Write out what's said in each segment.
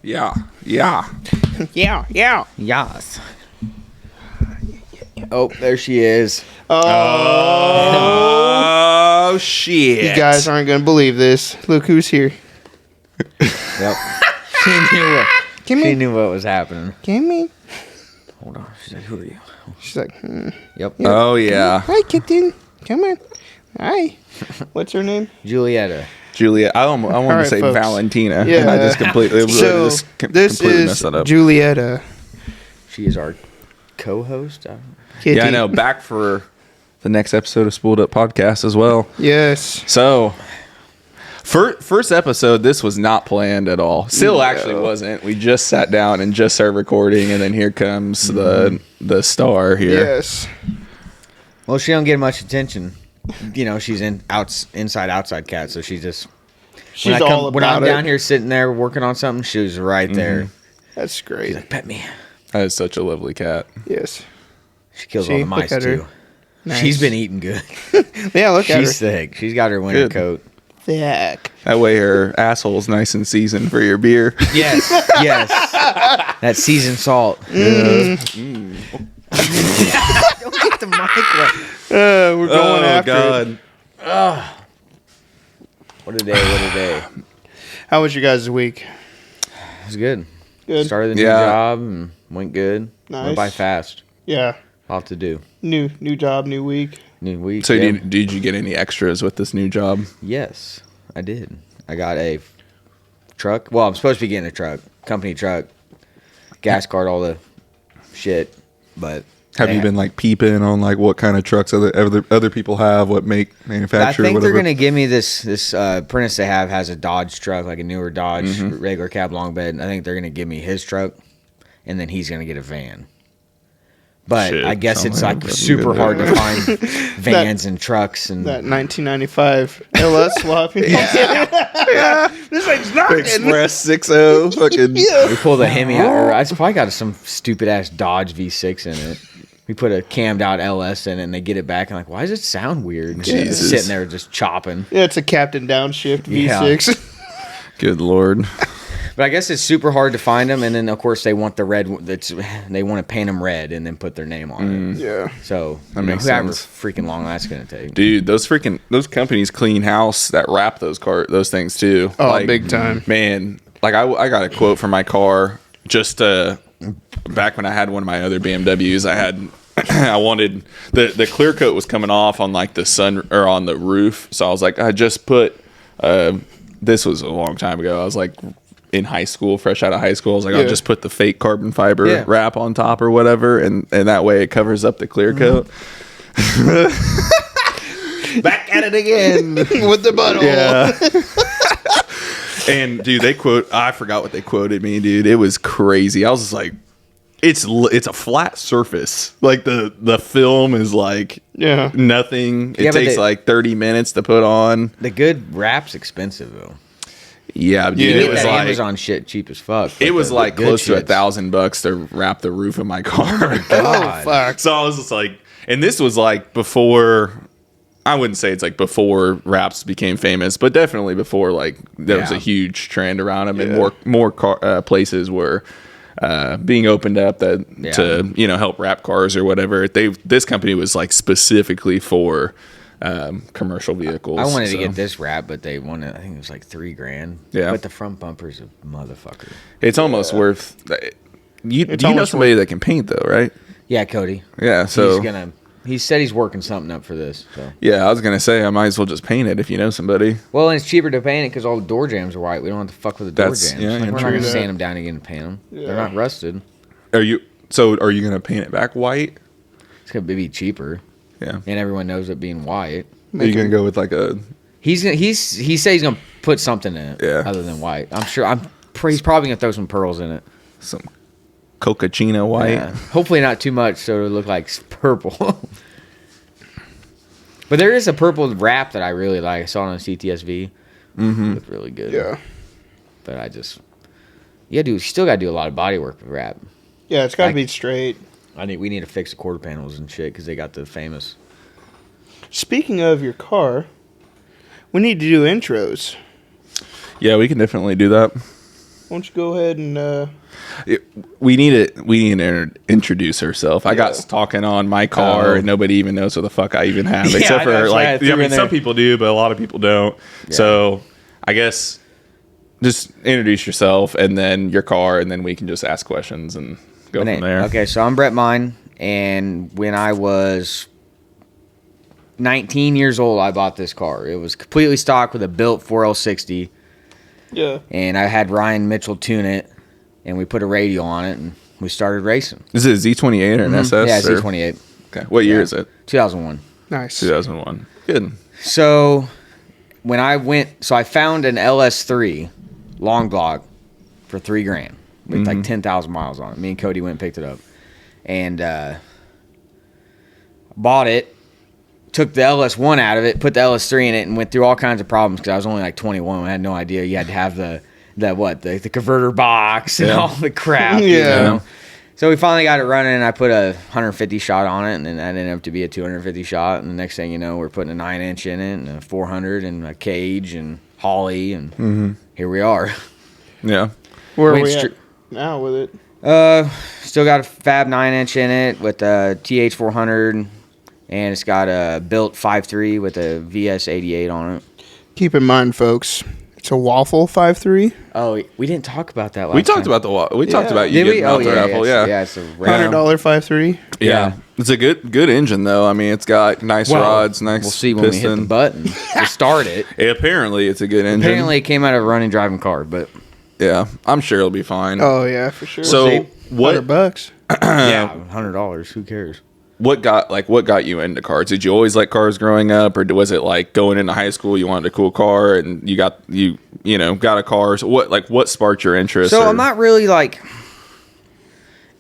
Yeah. Yeah. Yes. Oh, there she is. Oh, shit. You guys aren't going to believe this. Look who's here. Yep. She knew what was happening. Gimme. Hold on. She's like, who are you? She's like, Yep. Oh, yeah. Hi, kitten. Come on. Hi. What's her name? Julietta. Julia. I wanted right, to say folks. Valentina. Yeah. And I just completely, This completely messed is that up. Julietta. She is our co-host. Kitty. Yeah, I know. Back for the next episode of Spool'd podcast as well. Yes. So, first episode, this was not planned at all. Still actually wasn't. We just sat down and just started recording, and then here comes the star here. Yes. Well, she don't get much attention. You know, she's inside outside cat, so she just She's when I'm down here sitting there working on something, she's right there. That's great. She's like, pet me. That is such a lovely cat. Yes. She kills See, all the look mice at her. too. Nice. She's been eating good. Yeah, look at her. She's thick. She's got her winter Good. coat. Thick. That way her asshole's nice and seasoned for your beer. Yes, yes. That seasoned salt. Don't get the mic right. We're going after it. What a day. How was your guys' week? It was good. Good. Started the new Yeah. job and went good. Nice. Went by fast. Yeah. A lot to do. New job, new week. New week. So yeah. did you get any extras with this new job? Yes, I did. I got a truck. Well, I'm supposed to be getting a truck. Company truck. Gas card, all the shit. But Have you been like peeping on like what kind of trucks other people have, what make I manufacturer, think whatever? they're gonna give me this apprentice they have has a Dodge truck, like a newer Dodge, Mm-hmm. regular cab long bed. And I think they're gonna give me his truck, and then he's gonna get a van. But Shit, I guess sounds it's like like that'd be super good hard there. to find vans and trucks and That 1995 LS swap. Yeah. This thing's knocking. Express 6.0 fucking. we pull the Hemi out. Or it's probably got some stupid ass Dodge V6 in it. We put a cammed out LS in it, and they get it back. And like, why does it sound weird? And she's Jesus. sitting there just chopping. Yeah, it's a Captain Downshift V6. Good lord. But I guess it's super hard to find them. And then of course they want the red. They want to paint them red and then put their name on it. Yeah. So That makes however sense. freaking long that's gonna take. Dude, those companies clean house that wrap those things too. Oh, big time. Man, like I got a quote for my car just back when I had one of my other BMWs. I wanted the clear coat was coming off on like the sun or on the roof, so I was like, I just put this was a long time ago. I was like in high school, fresh out of high school. I was like, Yeah. I'll just put the fake carbon fiber Yeah. wrap on top or whatever, and that way it covers up the clear coat. Back at it again. With the butthole. Yeah. And dude, I forgot what they quoted me, dude. It was crazy. I was just like, it's a flat surface. Like the film is like Yeah. nothing. It Yeah, but takes like 30 minutes to put on. The good wrap's expensive though. Yeah, dude, Yeah. it Get was that like Amazon shit cheap as fuck. it but was the like good close to shit's- $1,000 to wrap the roof of my car. Oh, fuck. So I was just like, and this was like before. I wouldn't say it's like before wraps became famous, but definitely before like there was a Yeah. huge trend around them, and Yeah. more places were being opened up to help wrap cars or whatever. This company was like specifically for commercial vehicles. I wanted to so get this wrap, but they wanted. I think it was like $3,000. Yeah. But the front bumper's a motherfucker. It's almost worth. You know almost somebody that can paint though, right? Yeah, Cody. Yeah, so He said he's working something up for this. So. yeah, I was gonna say I might as well just paint it if you know somebody. Well, and it's cheaper to paint it because all the door jams are white. We don't have to fuck with the door That's- jams. yeah, Like, yeah, we're true not gonna that. sand them down again and paint them. Yeah. They're not rusted. Are you gonna paint it back white? It's gonna be cheaper, Yeah. and everyone knows it being white. Are you gonna go with like a? He said he's gonna put something in it, Yeah. other than white. He's probably gonna throw some pearls in it. Some Cocachino white. Yeah. Hopefully not too much, so it'll look like purple. But there is a purple wrap that I really like. I saw it on CTSV. Mm-hmm. It looked really good. Yeah. But you still got to do a lot of body work with wrap. Yeah, it's got to Like- be straight. We need to fix the quarter panels and shit because they got the famous. Speaking of your car, we need to do intros. Yeah, we can definitely do that. don't you go ahead and We need to introduce herself. I got talking on my car, and nobody even knows what the fuck I even have, except for like. I mean, some people do, but a lot of people don't. Yeah. So I guess just introduce yourself, and then your car, and then we can just ask questions and go from there. Okay, so I'm Brett Mine, and when I was 19 years old, I bought this car. It was completely stock with a built 4L60. Yeah. And I had Ryan Mitchell tune it, and we put a radio on it, and we started racing. Is it a Z28 or an SS? Yeah, Z28. Okay. What year is it? 2001. Nice. 2001. Good. So when I found an LS3 long block for $3,000 with like 10,000 miles on it. Me and Cody went and picked it up, and bought it. Took the LS1 out of it, put the LS3 in it, and went through all kinds of problems because I was only like 21. I had no idea you had to have the converter box and all the crap. Yeah. You know? So we finally got it running, and I put a 150 shot on it, and then that ended up to be a 250 shot. And the next thing you know, we're putting a 9-inch in it, and a 400, and a cage, and Holly, and here we are. Yeah. Where are we at now with it? Still got a Fab 9-inch in it with a TH400. And it's got a built 5.3 with a VS88 on it. Keep in mind, folks, it's a waffle 5.3. Oh, we didn't talk about that last We talked time. about we talked about you getting out the raffle. Yeah, it's a $100 5.3. Yeah. It's a good engine though. I mean, it's got nice rods, nice. We'll see when piston. we hit the button to start it. Apparently, it's a good engine. Apparently, it came out of a running driving car, but yeah, I'm sure it'll be fine. Oh yeah, for sure. So what? $100. yeah, $100. Who cares? What got you into cars? Did you always like cars growing up, or was it like going into high school you wanted a cool car and you got a car? So what sparked your interest? So I'm not really like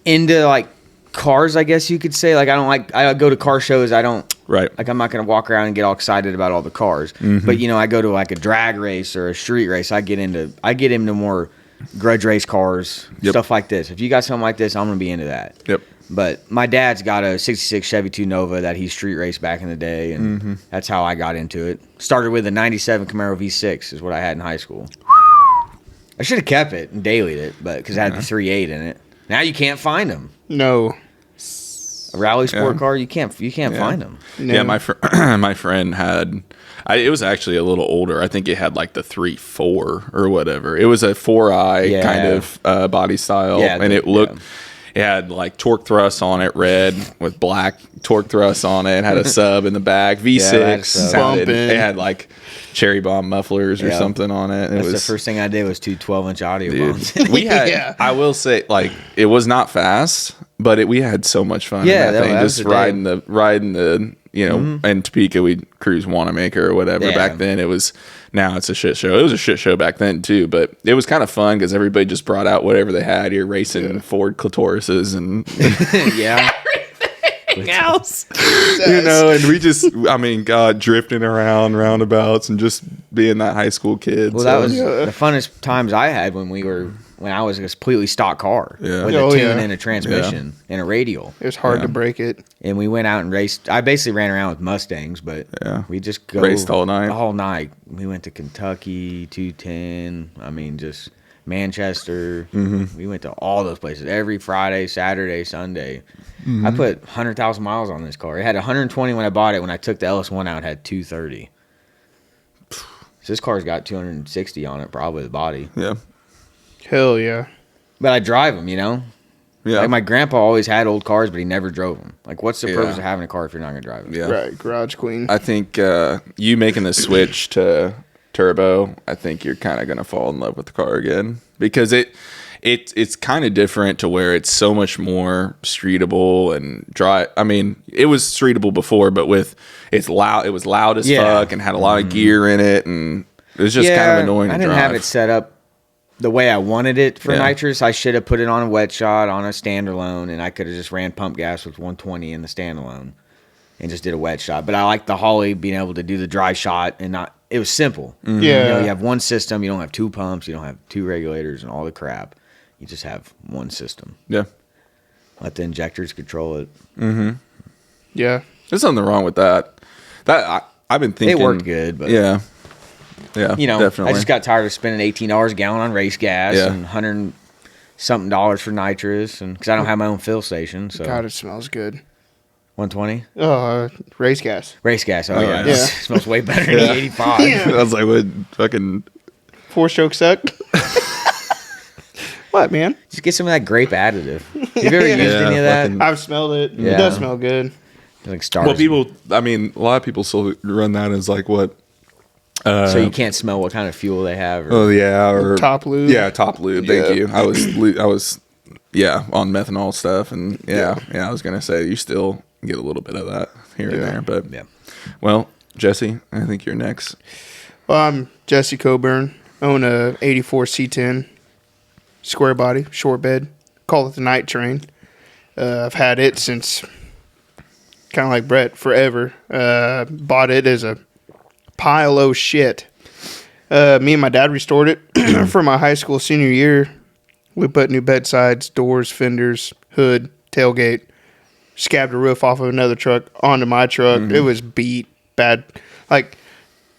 into like cars, I guess you could say. Like I go to car shows. I don't like I'm not gonna walk around and get all excited about all the cars. But I go to like a drag race or a street race. I get into more grudge race cars, stuff like this. If you got something like this, I'm gonna be into that. Yep. But my dad's got a 66 Chevy 2 Nova that he street raced back in the day, and that's how I got into it. Started with a 97 Camaro V6 is what I had in high school. I should have kept it and dailied it, but because it had the 3.8 in it. Now you can't find them. No. A rally sport car, you can't find them. No. Yeah, my friend had. It was actually a little older. I think it had like the 3.4 or whatever. It was a 4i kind of body style, and it looked. Yeah. It had like torque thrust on it, red with black torque thrust on it. It had a sub in the back, V6. It had like cherry bomb mufflers or something on it. That's the first thing I did was 2 12-inch audio bombs. We had, I will say, like it was not fast, but we had so much fun. Yeah, in that thing. Just riding the in Topeka we'd cruise Wanamaker or whatever. Yeah. Back then it was. Now it's a shit show. It was a shit show back then too, but it was kind of fun because everybody just brought out whatever they had. You're racing Ford Clitorises and everything else. And we just, God, drifting around roundabouts and just being that high school kid. Well, that was the funnest times I had when I was a completely stock car with a tune and a transmission and a radial. It was hard to break it. And we went out and raced. I basically ran around with Mustangs, but we just raced all night. All night. We went to Kentucky, 210. Just Manchester. We went to all those places every Friday, Saturday, Sunday. I put 100,000 miles on this car. It had 120 when I bought it. When I took the LS1 out, it had 230. So this car's got 260 on it, probably the body. Yeah. Hell yeah. But I drive them, Yeah. Like my grandpa always had old cars, but he never drove them. Like, what's the purpose of having a car if you're not going to drive it? Yeah. Right. Garage queen. I think you making the switch to turbo, I think you're kind of going to fall in love with the car again because it's kind of different to where it's so much more streetable and dry. It was streetable before, but it's loud. It was loud as fuck and had a lot of gear in it, and it was just kind of annoying. I didn't have it set up the way I wanted it for nitrous. I should have put it on a wet shot on a standalone, and I could have just ran pump gas with 120 in the standalone and just did a wet shot. But I like the Holly being able to do the dry shot and not. It was simple. Yeah, you have one system. You don't have 2 pumps. You don't have 2 regulators and all the crap. You just have one system. Yeah. Let the injectors control it. Yeah. There's nothing wrong with that. I've been thinking it worked good, but yeah. Yeah, you know, definitely. I just got tired of spending $18 a gallon on race gas Yeah. and $100-something for nitrous, and because I don't have my own fill station. So God, it smells good. 120 Race gas. race gas. Oh, yeah, yeah. It smells way better than the 85. Yeah. I was like, what fucking. 4-stroke suck. What, man? Just get some of that grape additive. Have you ever used Yeah, any of that? fucking- I've smelled it. Yeah. It does smell good. Like stars. Well, people, I mean, a lot of people still run that as like what? So you can't smell what kind of fuel they have. Or, Oh, yeah. Or Top lube. Yeah, top lube. Thank Yeah. you. I was, yeah, on methanol stuff. And yeah, I was going to say, you still get a little bit of that here and there. But, yeah. Well, Jesse, I think you're next. Well, I'm Jesse Coburn. Own a 84 C10. Square body, short bed. Call it the night train. I've had it since, kind of like Brett, forever. Bought it as a pile of shit. Me and my dad restored it for my high school senior year. We put new bedsides, doors, fenders, hood, tailgate. Scabbed a roof off of another truck onto my truck. It was beat bad. Like,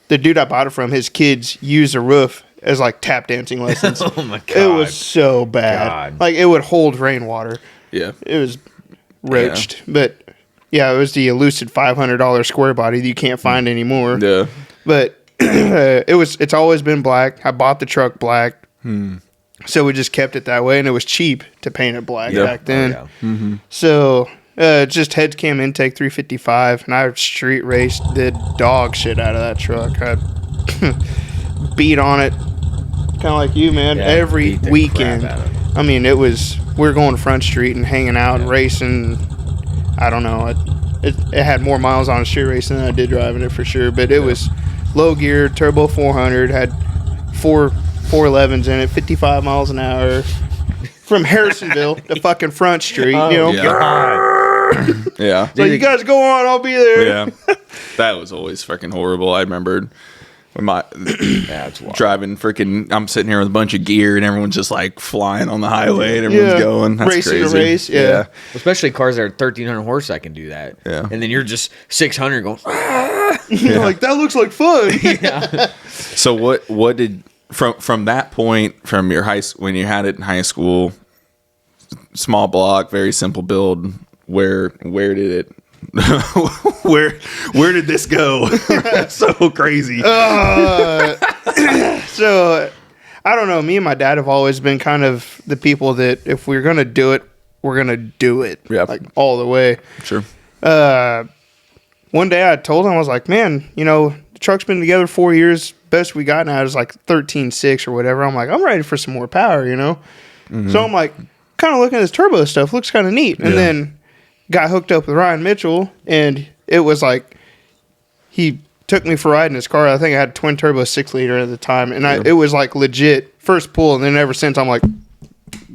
the dude I bought it from, his kids used the roof as like tap dancing lessons. Oh my god. It was so bad. God. Like, it would hold rainwater. Yeah. It was roached. But yeah, it was the elusive $500 square body that you can't find anymore. Yeah. But it's always been black. I bought the truck black. So we just kept it that way, and it was cheap to paint it black Yep. back then. Oh, yeah. So just heads cam intake 355, and I street raced, did dog shit out of that truck. I beat on it, kind of like you, man. Yeah, every beat the weekend. crap out of I mean, we were going to Front Street and hanging out, racing. I don't know. It had more miles on street racing than I did driving it for sure. But it was low gear, turbo 400, had four 411s in it, 55 miles an hour. From Harrisonville to fucking Front Street, you know. Yeah. So you guys go on, I'll be there. Yeah. That was always freaking horrible. I remembered when my That's wild. driving freaking, I'm sitting here with a bunch of gear and everyone's just like flying on the highway and everyone's going. That's Racing crazy. to race, yeah. Especially cars that are 1,300 horse that can do that. Yeah. And then you're just 600 going, You're like, that looks like fun. So what did from that point, from your when you had it in high school, small block, very simple build, where did it where did this go? So crazy. So I don't know. Me and my dad have always been kind of the people that if we're gonna do it, we're gonna do it. Yeah. Like all the way. Sure. One day I told him, I was like, man, you know, the truck's been together 4 years. Best we got now is like 13.6 or whatever. I'm like, I'm ready for some more power, you know? So I'm like, kind of looking at this turbo stuff. Looks kind of neat. And then got hooked up with Ryan Mitchell. And it was like, he took me for a ride in his car. I think I had a twin turbo 6-liter at the time. And it was like legit first pull. And then ever since, I'm like,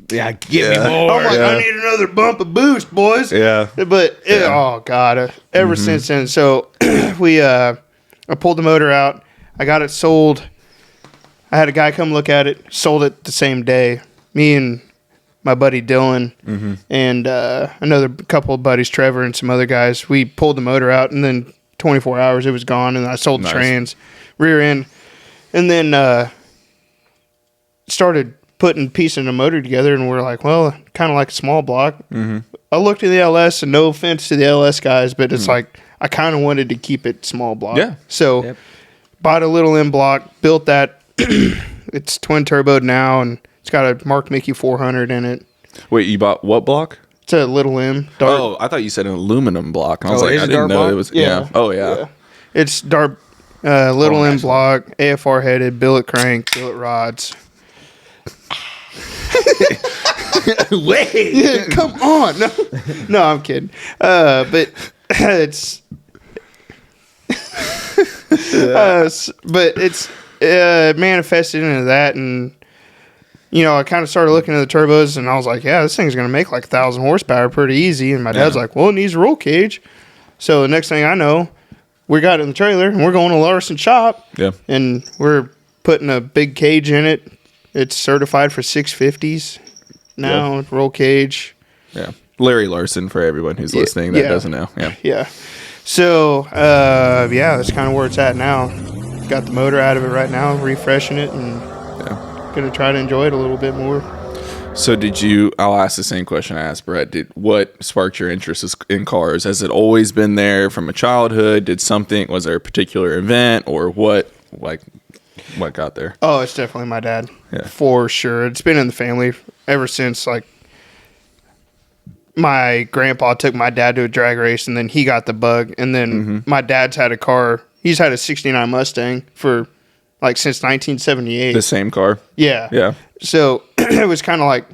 get me more. I'm like, I need another bump of boost, boys. Yeah. But oh god, ever since then. So I pulled the motor out. I got it sold. I had a guy come look at it. Sold it the same day. Me and my buddy Dylan and another couple of buddies, Trevor and some other guys. We pulled the motor out, and then 24 hours it was gone. And I sold the trans, rear end, and then started putting pieces of the motor together, and we're like, well, kind of like a small block. I looked at the LS, and no offense to the LS guys, but it's like I kind of wanted to keep it small block. Yeah. So bought a little M block, built that. It's twin turboed now, and it's got a Mark Mickey 400 in it. Wait, you bought what block? It's a little M. Dark. Oh, I thought you said an aluminum block. And I was Oh, like, is I it didn't dark know block? it was. Yeah. Oh yeah. It's dark, little M nice block, AFR headed, billet crank, billet rods. Wait. Come on. No, I'm kidding. But it's but it's manifested into that, and you know, I kind of started looking at the turbos, and I was like, yeah, this thing's gonna make like 1,000 horsepower pretty easy. And my dad's like, well, it needs a roll cage. So the next thing I know, we got it in the trailer, and we're going to Larson shop, and we're putting a big cage in it. It's certified for 650s now, roll cage. Yeah. Larry Larson, for everyone who's listening that doesn't know. Yeah. Yeah. So, that's kind of where it's at now. got the motor out of it right now, refreshing it, and gonna try to enjoy it a little bit more. So I'll ask the same question I asked Brett. What sparked your interest in cars? Has it always been there from a childhood? Was there a particular event or what got there? Oh, it's definitely my dad. Yeah. For sure. It's been in the family ever since, like, my grandpa took my dad to a drag race, and then he got the bug. And then my dad's had a car. He's had a 69 Mustang for, like, since 1978. The same car? Yeah. Yeah. So it was kind of like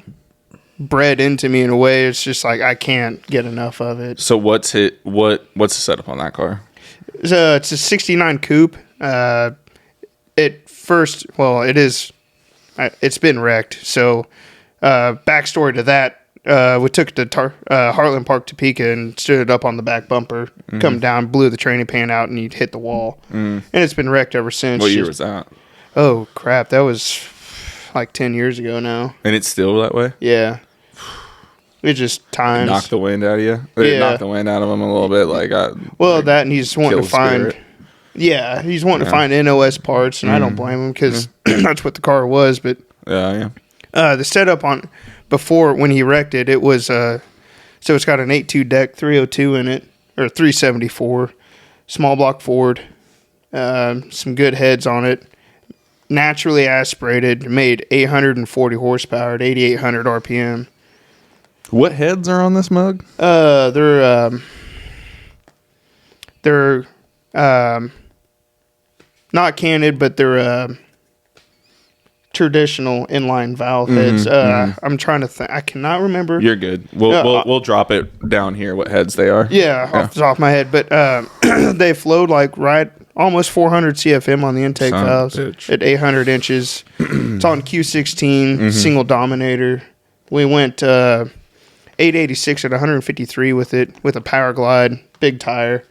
bred into me in a way. It's just like I can't get enough of it. So what's the setup on that car? It's a 69 coupe. It's been wrecked. So backstory to that, we took it to Heartland Park, Topeka, and stood it up on the back bumper, come down, blew the training pan out, and you'd hit the wall. And it's been wrecked ever since. What year was that? Oh, crap. That was like 10 years ago now. And it's still that way? Yeah. It just times. Knock the wind out of you? Yeah. Knock the wind out of him a little bit? That, and he's wanting to find... spirit. Yeah, he's wanting to find NOS parts, and I don't blame him because that's what the car was. But yeah. The setup before when he wrecked it, it was so it's got an 8.2 deck, 302 in it, or 374, small block Ford, some good heads on it, naturally aspirated, made 840 horsepower at 8,800 RPM. What heads are on this mug? They're not canted, but they're traditional inline valve heads. I'm trying to think. I cannot remember. You're good. We'll drop it down here what heads they are. Yeah, off the top of my head. But they flowed like almost 400 CFM on the intake valves at 800 inches. It's on Q16, single dominator. We went 886 at 153 with it, with a power glide, big tire.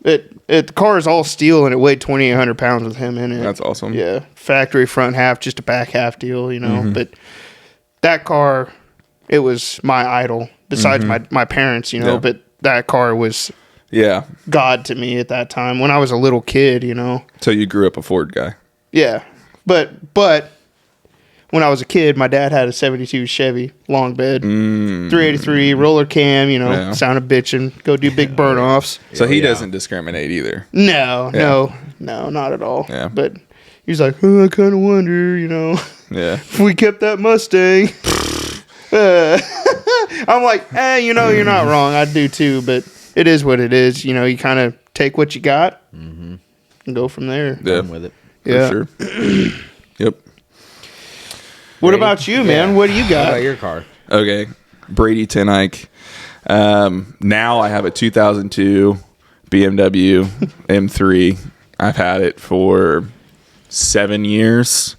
The car is all steel, and it weighed 2,800 pounds with him in it. That's awesome. Yeah, factory front half, just a back half deal, you know. But that car, it was my idol, besides my parents, you know. Yeah. But that car was God to me at that time when I was a little kid, you know. So you grew up a Ford guy. Yeah, but when I was a kid, my dad had a 72 Chevy long bed, 383 roller cam, you know, sound of bitching, go do big burn offs. So he doesn't discriminate either. No, not at all. Yeah. But he's like, I kind of wonder, you know, if we kept that Mustang. I'm like, you know, you're not wrong. I do too, but it is what it is. You know, you kind of take what you got and go from there. Yeah. With it. For sure. Yep. What about you, man? What do you got? What about your car? Okay. Brady 10 Ike. Now I have a 2002 BMW M3. I've had it for 7 years.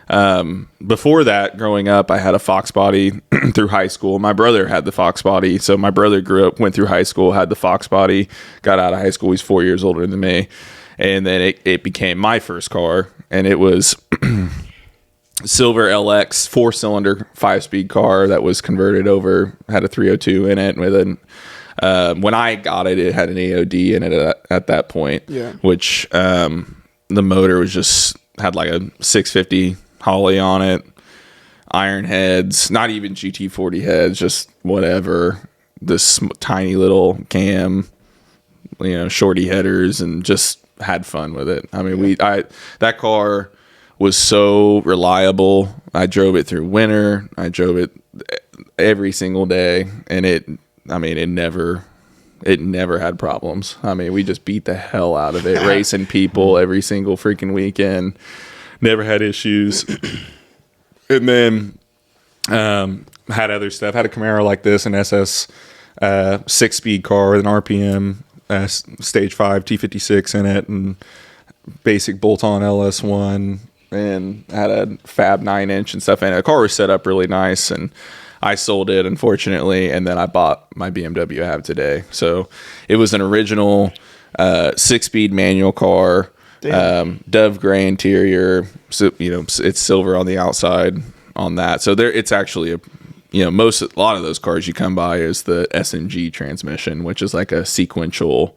Before that, growing up, I had a Fox body through high school. My brother had the Fox body. So my brother went through high school, had the Fox body, got out of high school. He's 4 years older than me. And then it became my first car. And it was silver LX 4-cylinder 5-speed car that was converted over, had a 302 in it with when I got it, it had an AOD in it at that point, which the motor was just had like a 650 Holly on it, iron heads, not even GT40 heads, just whatever, this tiny little cam, you know, shorty headers, and just had fun with it. I mean, that car was so reliable. I drove it through winter. I drove it every single day, and it never had problems. I mean, we just beat the hell out of it, racing people every single freaking weekend. Never had issues. And then had other stuff. Had a Camaro like this, an SS 6-speed car with an RPM stage 5 T56 in it, and basic bolt-on LS1. And had a Fab 9-inch and stuff, and the car was set up really nice, and I sold it, unfortunately, and then I bought my BMW I have today. So it was an original 6-speed manual car, dove gray interior, so, you know, it's silver on the outside on that. So it's actually a lot of those cars you come by is the SMG transmission, which is like a sequential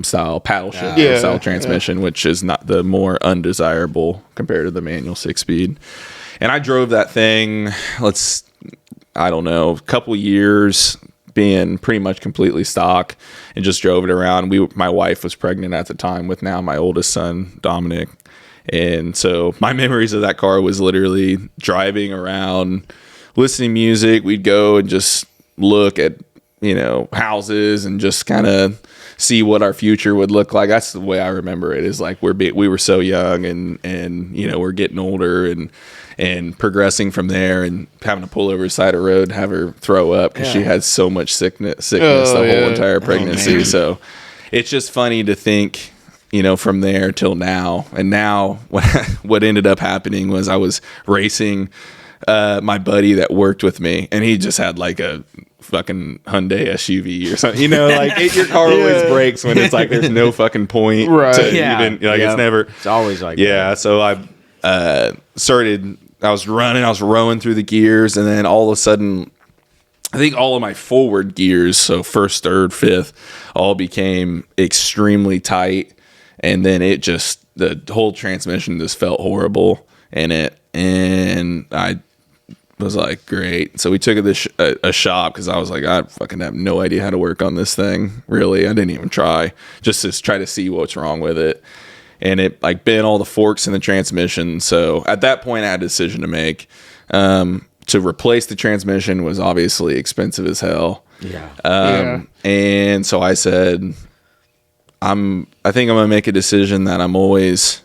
style paddle shift style transmission, which is not the more undesirable compared to the manual 6-speed. And I drove that thing, I don't know, a couple years, being pretty much completely stock, and just drove it around. My wife was pregnant at the time with now my oldest son, Dominic. And so my memories of that car was literally driving around, listening to music. We'd go and just look at, houses and just kind of see what our future would look like. That's the way I remember it, is like we were so young and we're getting older and progressing from there, and having to pull over the side of the road and have her throw up because she had so much sickness the whole entire pregnancy. So it's just funny to think, from there till now. And now what ended up happening was I was racing my buddy that worked with me, and he just had like a fucking Hyundai SUV or something. Your car always breaks when it's like there's no fucking point to even it's never. It's always like So I I was rowing through the gears, and then all of a sudden, I think all of my forward gears, so first, third, fifth, all became extremely tight, and then the whole transmission just felt horrible in it, and I was like, great. So we took it to a shop, because I was like, I fucking have no idea how to work on this thing. Really, I didn't even try, just to try to see what's wrong with it. And it bent all the forks in the transmission. So at that point, I had a decision to make. To replace the transmission was obviously expensive as hell. And so I said, I think I'm gonna make a decision that I'm always,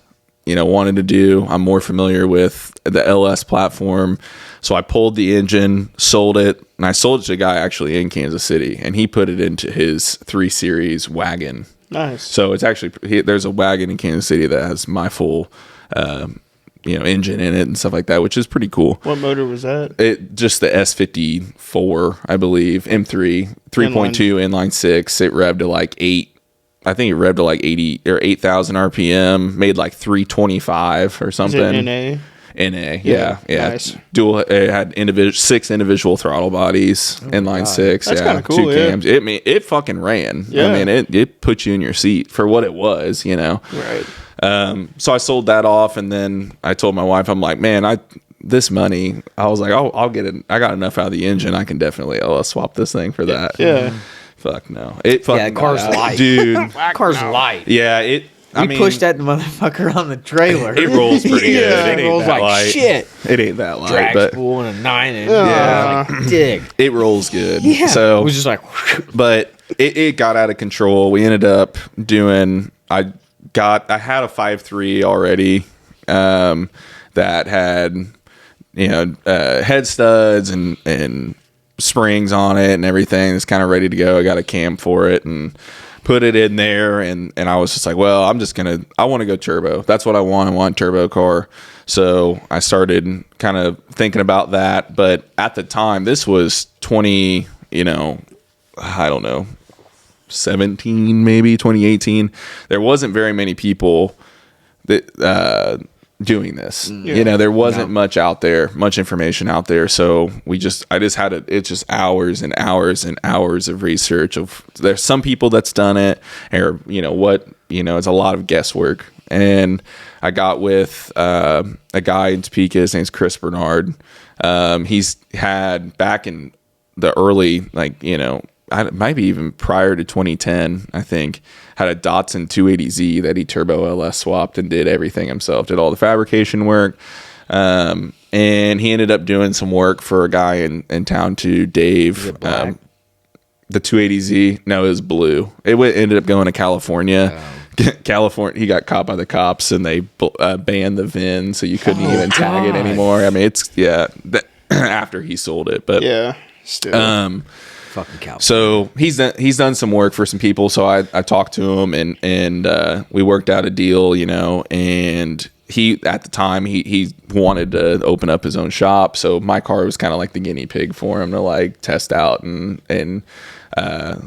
wanted to do. I'm more familiar with the LS platform. So I pulled the engine, sold it, and I sold it to a guy actually in Kansas City, and he put it into his 3 Series wagon. Nice. So it's actually, there's a wagon in Kansas City that has my full, engine in it and stuff like that, which is pretty cool. What motor was that? It just the S54, I believe, M3, 3.2 inline 6. It revved to like 8. I think it revved to like 80 or 8,000 RPM. Made like 325 or something. Is it NA? NA, yeah. Nice. Dual. It had 6 individual throttle bodies, inline 6. That's kind of cool. 2 cams. It fucking ran. Yeah. I mean, it put you in your seat for what it was. Right. So I sold that off, and then I told my wife, I'm like, man, this money, I was like, I'll get it. I got enough out of the engine. I can definitely swap this thing for that. Yeah. Fuck no. It fucking car's light, dude. Car's light. Yeah. We pushed that motherfucker on the trailer. It rolls pretty good. It rolls ain't that like light. shit. It ain't that light, Drag but spool and a 9-inch. Yeah. Dig. it rolls good. Yeah. So it was just like, but it got out of control. We ended up doing. I had a 5.3 already that had head studs and springs on it and everything. It's kind of ready to go. I got a cam for it and put it in there, and I was just like, well, I want to go turbo. That's what I want. I want a turbo car. So I started kind of thinking about that. But at the time, this was 20, I don't know, 17, maybe 2018. There wasn't very many people that doing this. There wasn't much out there, much information out there. So I just had it's just hours and hours and hours of research there's some people that's done it, or it's a lot of guesswork. And I got with a guy in Topeka. His name's Chris Bernard. He's had back in the early, maybe even prior to 2010, I think, had a Datsun 280Z that he turbo LS swapped and did everything himself, did all the fabrication work. And he ended up doing some work for a guy in town too, Dave. The 280Z, no, it was blue. It ended up going to California. California, he got caught by the cops, and they banned the VIN, so you couldn't even tag it anymore. I mean, after he sold it, but still. fucking cow. So he's done some work for some people. So I talked to him, and we worked out a deal, and he, at the time, he wanted to open up his own shop. So my car was kind of like the guinea pig for him to test out and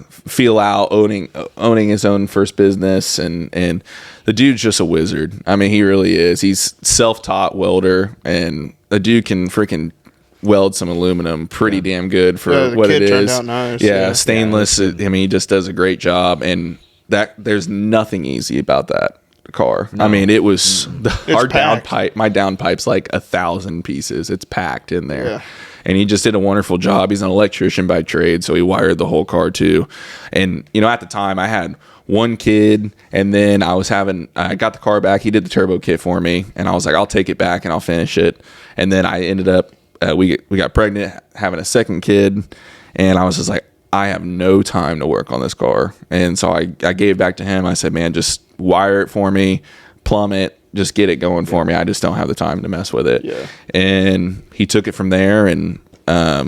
feel out owning his own first business. And the dude's just a wizard. I mean, he really is. He's self-taught welder, and the dude can freaking weld some aluminum pretty damn good for what it is. Turned out nice. Stainless. I mean, he just does a great job, and there's nothing easy about that car. I mean, it was our downpipe. My downpipe's like 1,000 pieces. It's packed in there. Yeah. And he just did a wonderful job. He's an electrician by trade, so he wired the whole car too. And at the time I had one kid, and then I got the car back. He did the turbo kit for me, and I was like, I'll take it back and I'll finish it. And then I ended up we got pregnant, having a second kid, and I was just like, I have no time to work on this car. And so I gave it back to him. I said, man, just wire it for me, plumb it, just get it going for me. I just don't have the time to mess with it. Yeah. And he took it from there, and I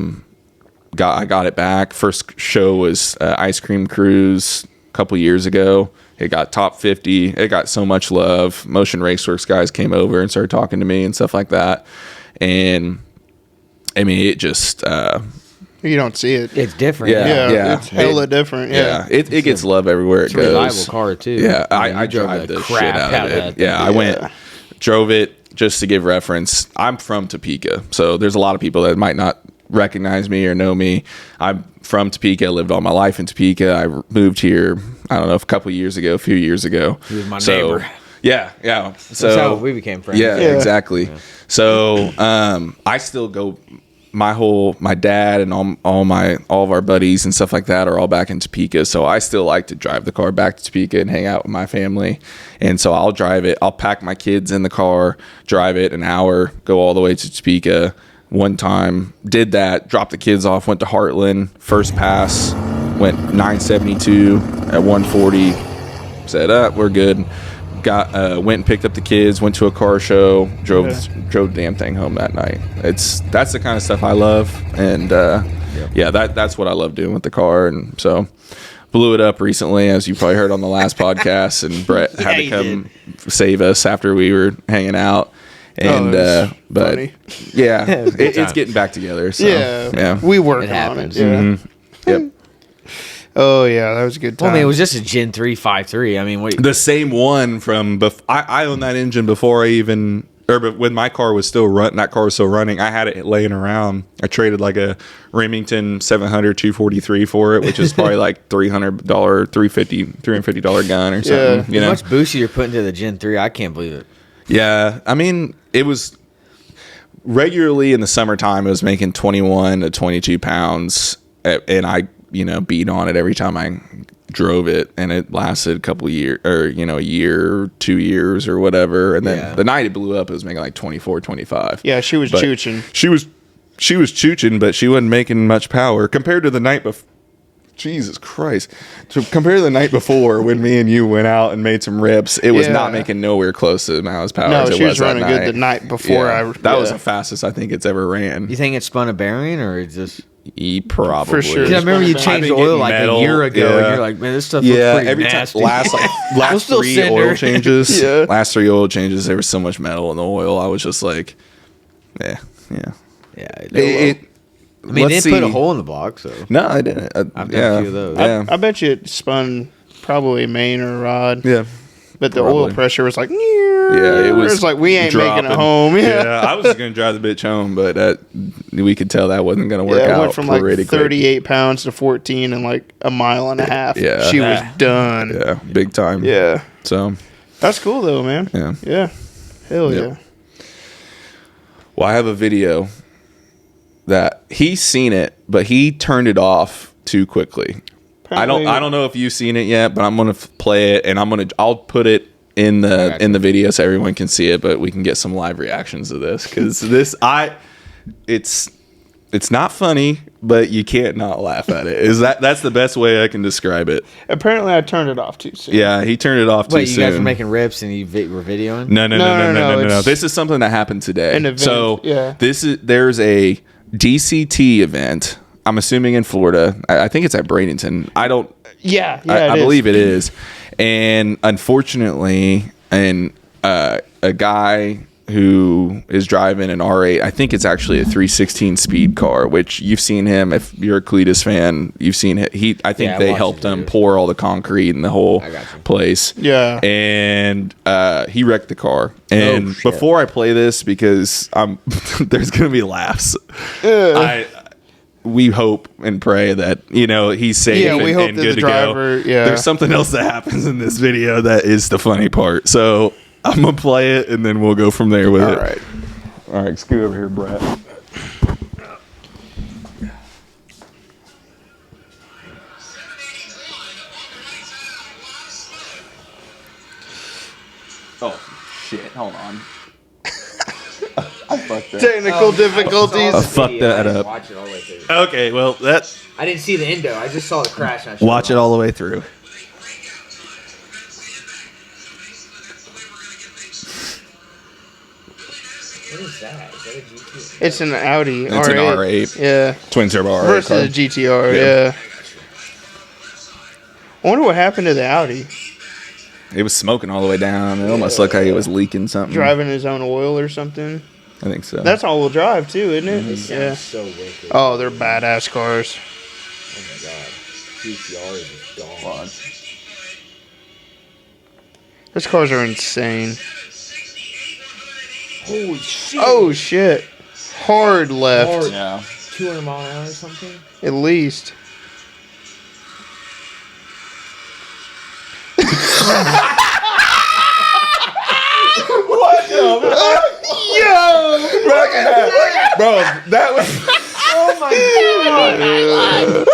got it back. First show was Ice Cream Cruise a couple years ago. It got top 50. It got so much love. Motion Raceworks guys came over and started talking to me and stuff like that. And I mean, it just You don't see it. It's different. Yeah. It's hella different. Yeah. It gets love everywhere it It's a goes. reliable car too. Yeah, I You drove drive the the shit crap out out of of it. that thing. Yeah, I drove it. Just to give reference, I'm from Topeka, so there's a lot of people that might not recognize me or know me. I'm from Topeka, lived all my life in Topeka. I moved here, I don't know, a few years ago. He was my neighbor. Yeah. So That's how we became friends. Yeah, exactly. Yeah. So I still go. My dad and all of our buddies and stuff like that are all back in Topeka. So I still like to drive the car back to Topeka and hang out with my family. And so I'll drive it. I'll pack my kids in the car, drive it an hour, go all the way to Topeka. One time did that, dropped the kids off, went to Heartland, first pass, went 972 at 140, said, we're good. Went and picked up the kids, went to a car show, drove the damn thing home that night. That's the kind of stuff I love, and that's what I love doing with the car. And so blew it up recently, as you probably heard on the last podcast, and Brett had to come save us after we were hanging out. And but funny. Yeah, it's getting back together. So, yeah, we work It on happens. it. Yeah. Mm-hmm. Yep. Oh yeah, that was a good time. Well, I mean, it was just a Gen 3 5.3. I mean, what? The same one from I owned that engine before I even, but when my car was still that car was still running, I had it laying around. I traded like a Remington 700 243 for it, which is probably like $350 gun or something. Yeah. How much boost you're putting to the Gen 3? I can't believe it. Yeah, I mean, it was regularly in the summertime. It was making 21 to 22 pounds, and I beat on it every time I drove it, and it lasted a couple of years, or a year, 2 years, or whatever. And then the night it blew up, it was making like 24, 25. Yeah, she was chooching. She was chooching, but she wasn't making much power compared to the night before. Jesus Christ! So compare to the night before when me and you went out and made some rips, it was not making nowhere close to the amount of power as it was that night. No, she was running good the night before. That was the fastest I think it's ever ran. You think it spun a bearing, or it's just? Probably. For sure. Because I remember you changed the oil like a year ago, and you're like, man, this stuff looks pretty every nasty. time last still 3 sitting oil there. changes. Yeah. Last 3 oil changes, there was so much metal in the oil. I was just like, yeah. I mean, they didn't put a hole in the block, so. No, I didn't. I've done a few of those. I bet you it spun probably a main or a rod. Yeah. But the Probably. oil pressure was like, It was like, we ain't dropping. making it home. Yeah. I was just going to drive the bitch home, but we could tell that wasn't going to work It out. went from like pretty quick. 38 pounds to 14 in like a mile and a half. Yeah. She was done. Yeah, big time. Yeah. So, That's cool though, man. Yeah. Yeah. Hell Yep. yeah. well, I have a video that he's seen it, but he turned it off too quickly. I don't know if you've seen it yet, but I'm gonna play it, and I'll put it in the video so everyone can see it, but we can get some live reactions to this, because it's not funny, but you can't not laugh at it. That's the best way I can describe it. Apparently I turned it off too soon. Yeah, he turned it off too Wait, you soon. guys were making rips and you were videoing? No. it's This is something that happened today. an event, So yeah. there's a DCT event. I'm assuming in Florida. I think it's at Bradenton. I believe it is. And unfortunately, a guy who is driving an R8, I think it's actually a 316 speed car, which you've seen him. If you're a Cletus fan, you've seen it. I think they helped him pour all the concrete in the whole place. Yeah. And he wrecked the car. And before I play this, because there's going to be laughs, we hope and pray that he's safe we hope and that good the to driver. go. Yeah. There's something else that happens in this video that is the funny part. So I'm gonna play it and then we'll go from there with it. All right, scoot over here, Brett. Oh shit! Hold on. I fucked that. Technical difficulties. I fucked that up. Watch it all the way through. Okay, well that. I didn't see the endo. I just saw the crash. And Watch it all the way through. What is that? Is that a GT? It's an Audi. It's an R8. Yeah. Twin turbo R8 Versus car. a GTR. Yeah. Yeah. I wonder what happened to the Audi. It was smoking all the way down. It almost looked like it was leaking something. Driving his own oil or something. I think so. That's all-wheel drive too, isn't it? It Yeah. sounds so wicked. Oh, they're badass cars. Oh my god. GTR is a dog. Those cars are insane. Holy shit. Oh shit! Hard left, Hard. Yeah. 200 mile an hour or something? at least. Yo! Bro, that was. Oh my god.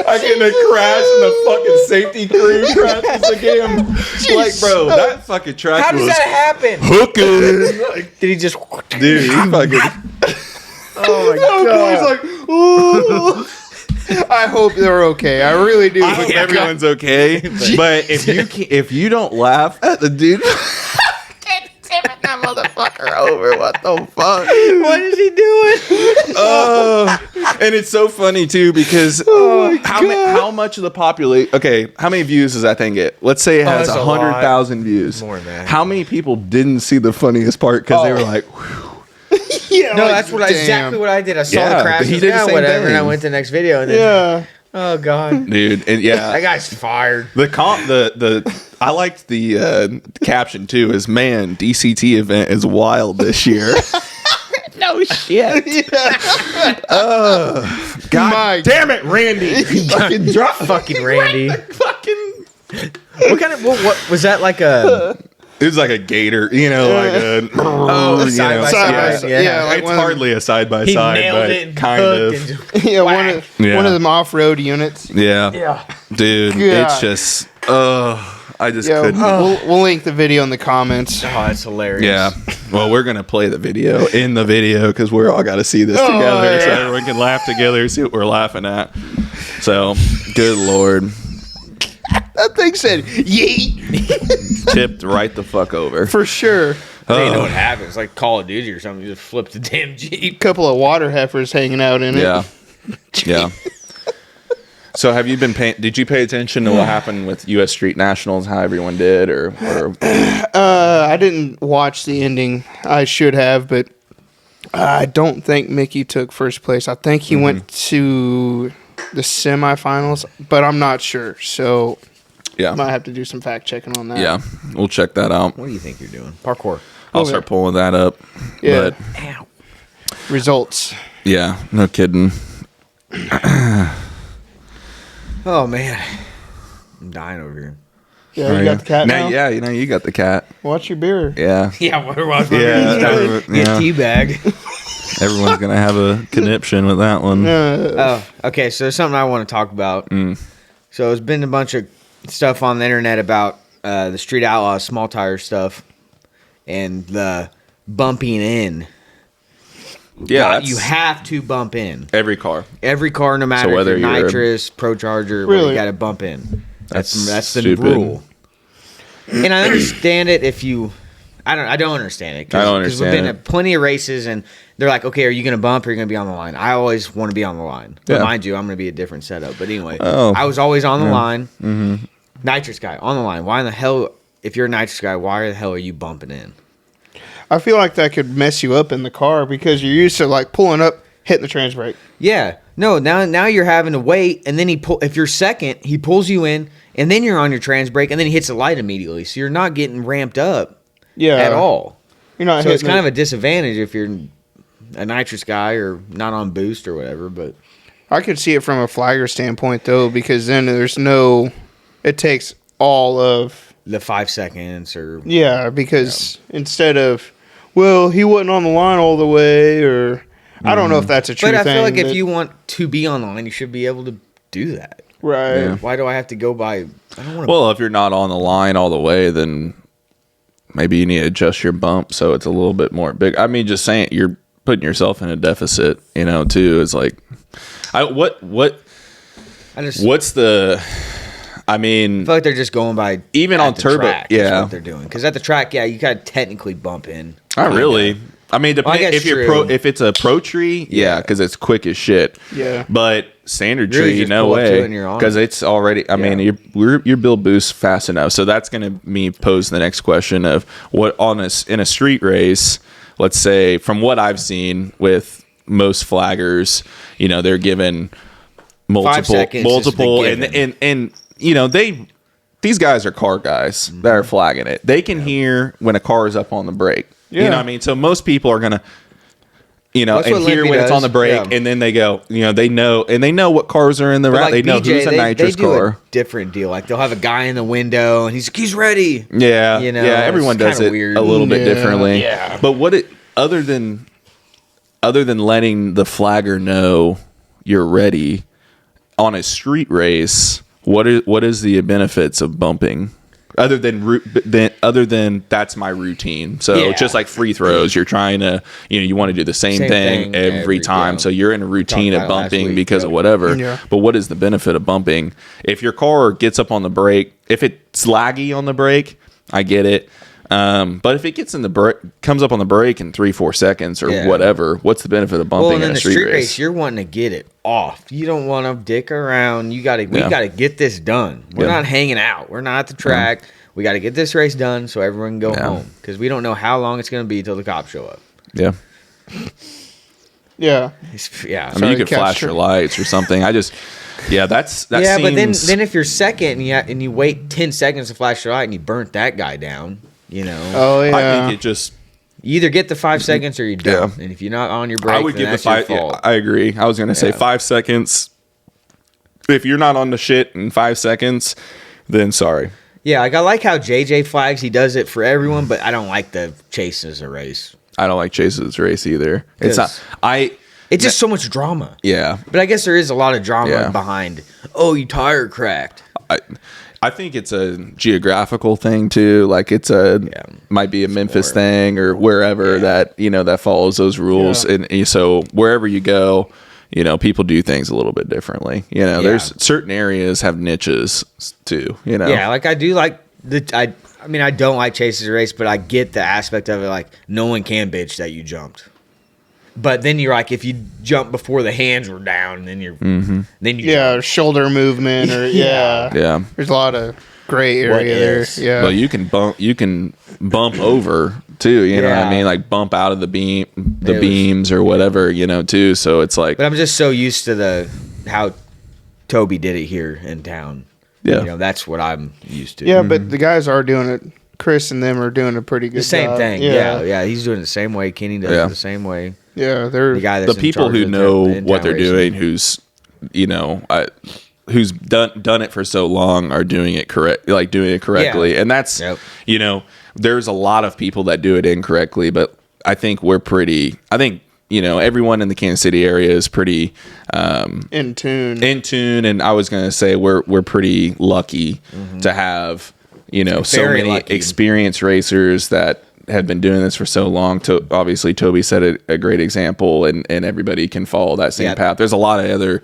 I get in a crash and the fucking safety crew crashes again. Like, bro, that fucking track How does was that happen? hooking. Did he just... Dude, he fucking. Oh my Oh, he's like, ooh. I hope they're okay. I really do. I hope everyone's okay. But if you don't laugh at the dude. That motherfucker over. What the fuck? What is he doing? And it's so funny too because how much of the population? Okay, how many views does that thing get? Let's say it has it's a 100,000 views. More than that. How many people didn't see the funniest part because they were like, whew. Yeah, No, like, that's what damn. exactly what I did. I saw Yeah, the crash. but he and did the same whatever, and I thing. went to the next video. And then, Yeah. oh god, Dude, and yeah, that guy's fired. the I liked the caption too. Is man, DCT event is wild this year. No shit. God My- damn it, Randy! Fucking drop, Fucking Randy. fucking. What kind of what was that like a? It was like a gator, like a side by side, yeah. yeah, like it's one of hardly a side by He side, nailed but it and kind hooked of. and just- Yeah, Yeah. one of them off-road units. Yeah. yeah. Dude, God. it's just, I just Yeah, couldn't. we'll link the video in the comments. Oh, that's hilarious. Yeah. Well, we're going to play the video in the video because we're all got to see this together so yeah. everyone can laugh together, see what we're laughing at. So, good Lord. That thing said yeet Tipped right the fuck over. for sure. I didn't know what happened. It's like Call of Duty or something. You just flip the damn Jeep. Couple of water heifers hanging out in it. Yeah. Yeah. So have you been did you pay attention to what happened with US Street Nationals, how everyone did or I didn't watch the ending. I should have, but I don't think Mickey took first place. I think he went to the semifinals, but I'm not sure. So yeah. might have to do some fact checking on that. Yeah. We'll check that out. What do you think you're doing? Parkour. I'll start pulling that up. Yeah. But Ow. Results. yeah, no kidding. Oh man, I'm dying over here. Yeah, you got the cat now? Yeah, you got the cat. Watch your beer. Yeah. Yeah, what was Yeah. Get teabag. Everyone's gonna have a conniption with that one. Oh, okay. So there's something I want to talk about. So there's been a bunch of stuff on the internet about the Street Outlaws small tire stuff and the bumping in. Yeah, you have to bump in. every car. Every car, no matter whether if you're you're- nitrous, pro charger, Really? you got to bump in. That's the stupid. rule. And I understand it if you. I don't understand it. I don't Because understand we've been it. at plenty of races and they're like, okay, are you going to bump or are you going to be on the line? I always want to be on the line. But Yeah. mind you, I'm going to be a different setup. But anyway, Oh. I was always on the line. Mm-hmm. Nitrous guy, on the line. Why in the hell, if you're a nitrous guy, why the hell are you bumping in? I feel like that could mess you up in the car because you're used to like pulling up, hitting the trans brake. Yeah. No, now you're having to wait, and then if you're second, he pulls you in, and then you're on your trans brake, and then he hits the light immediately. So you're not getting ramped up at all. You're not So it's hitting kind it. of a disadvantage if you're a nitrous guy or not on boost or whatever. But I could see it from a flagger standpoint though, because then there's no. It takes all of the 5 seconds or because instead of, well, he wasn't on the line all the way, or I don't know if that's a true thing. But I feel like if you want to be on the line, you should be able to do that. Right. Yeah. Why do I have to go by? I don't want to. Well, if you're not on the line all the way, then maybe you need to adjust your bump so it's a little bit more big. I mean, just saying, you're putting yourself in a deficit, too. It's like, what's the? I mean, I feel like they're just going by even on turbo. Track is what they're doing, because at the track, you gotta technically bump in. Not really. I mean, if it's a pro tree, because it's quick as shit. Yeah. But standard Really tree, just no pull up to it way, and you're on because it. it's already. I mean, your build boost fast enough. So that's going to pose the next question of what in a street race. Let's say, from what I've seen with most flaggers, they're given 5 seconds multiple, is the given. and these guys are car guys that are flagging it. They can hear when a car is up on the brake. Yeah. You know what I mean? So most people are gonna, That's and what hear Limpy when it's does. on the brake, Yeah. and then they go, they know what cars are in the But route. like They know BJ, who's a nitrous they do car. a different deal. Like they'll have a guy in the window, and he's ready. Yeah, everyone it's does kinda it weird. a little bit Yeah. differently. Yeah. But other than letting the flagger know you're ready on a street race, what is the benefits of bumping? Other than that's my routine. So just like free throws, you're trying to, you want to do the same thing every time. yeah. So you're in a routine Talked of about it last bumping week, because of whatever. Yeah. But what is the benefit of bumping? If your car gets up on the brake, if it's laggy on the brake, I get it. But if it comes up on the brake in 3-4 seconds or whatever, what's the benefit of bumping in a street race? You're wanting to get it off. You don't want to dick around. We got to get this done. We're not hanging out. We're not at the track. We got to get this race done so everyone can go home, because we don't know how long it's going to be till the cops show up. Yeah. Yeah. I mean, you could flash your lights or something. That seems... But then if you're second and you wait 10 seconds to flash your light and you burnt that guy down, Oh yeah. I think it just... You either get the 5 seconds or you don't. And if you're not on your brake, I would give that's the 5... your fault. I agree. I was going to say 5 seconds. If you're not on the shit in 5 seconds, then sorry. Yeah, I like how JJ flags. He does it for everyone, but I don't like the chase as a race. I don't like Chase's race either. It's not... It's just so much drama. Yeah. But I guess there is a lot of drama behind, you tire cracked. I think it's a geographical thing too. Like might be a Memphis thing or wherever that that follows those rules. Yeah. And so wherever you go, people do things a little bit differently. There's certain areas have niches too. Yeah, like I do like I don't like Chase's race, but I get the aspect of it. Like no one can bitch that you jumped. But then you're like, if you jump before the hands were down, then then you shoulder movement or yeah. There's a lot of gray area there. Yeah, but you can bump over too. You know what I mean? Like bump out of the beams or whatever. Too. So it's like. But I'm just so used to how Toby did it here in town. Yeah, that's what I'm used to. Yeah, but the guys are doing it. Chris and them are doing a pretty good job. The same thing. Yeah. He's doing it the same way. Kenny does it the same way. Yeah, they're the guy that's the people who know what they're doing, who's who's done it for so long are doing it correctly, and that's there's a lot of people that do it incorrectly, but I think everyone in the Kansas City area is pretty in tune, and I was gonna say we're pretty lucky to have so many experienced racers that have been doing this for so long. Obviously, Toby set a great example, and everybody can follow that same path. There's a lot of other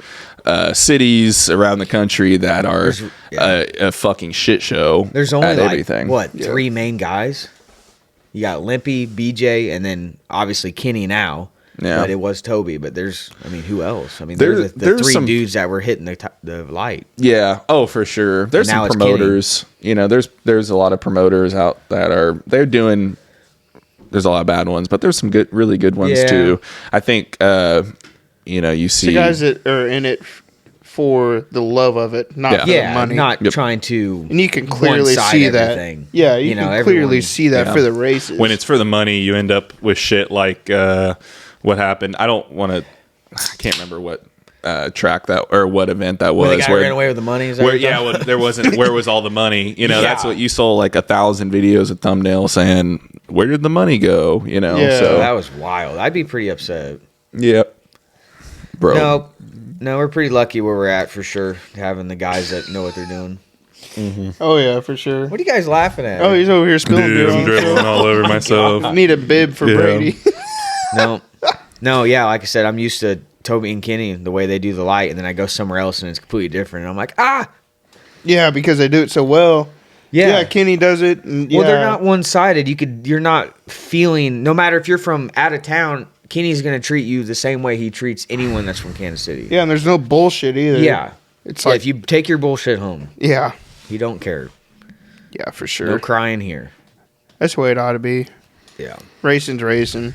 cities around the country that are a fucking shit show. There's only everything. Three main guys? You got Limpy, BJ, and then obviously Kenny now. Yeah. But it was Toby. But who else? There's the three dudes that were hitting the light. Yeah. Oh, for sure. There's some promoters. There's a lot of promoters out that they're doing. There's a lot of bad ones, but there's some really good ones too. I think you see the guys that are in it for the love of it, not for the money, not trying to. And you can clearly see that. Everything. Yeah, you can clearly see that for the races. When it's for the money, you end up with shit like what happened. I can't remember what track that or what event that was. Where the guy ran away with the money. Is that Where, what you're yeah, talking well, there wasn't. Where was all the money? You know, Yeah. that's what you saw. Like 1,000 videos of thumbnails saying, "Where did the money go?" You know. Yeah. So That was wild. I'd be pretty upset. yep, bro. No, we're pretty lucky where we're at for sure. Having the guys that know what they're doing. Oh yeah, for sure. What are you guys laughing at? Oh, he's over here spilling Dude, beer I'm on dribbling himself. all over myself. I need a bib for Yeah. Brady. No, yeah, like I said, I'm used to Toby and Kenny, the way they do the light, and then I go somewhere else and it's completely different. And I'm like, Yeah, because they do it so well. Yeah, Kenny does it. And Well, they're yeah. not one-sided. You're not feeling, no matter if you're from out of town, Kenny's going to treat you the same way he treats anyone that's from Kansas City. Yeah, and there's no bullshit either. Yeah. It's Yeah, like, if you take your bullshit home, yeah, he don't care. yeah, for sure. No crying here. That's the way it ought to be. Yeah. Racing's racing.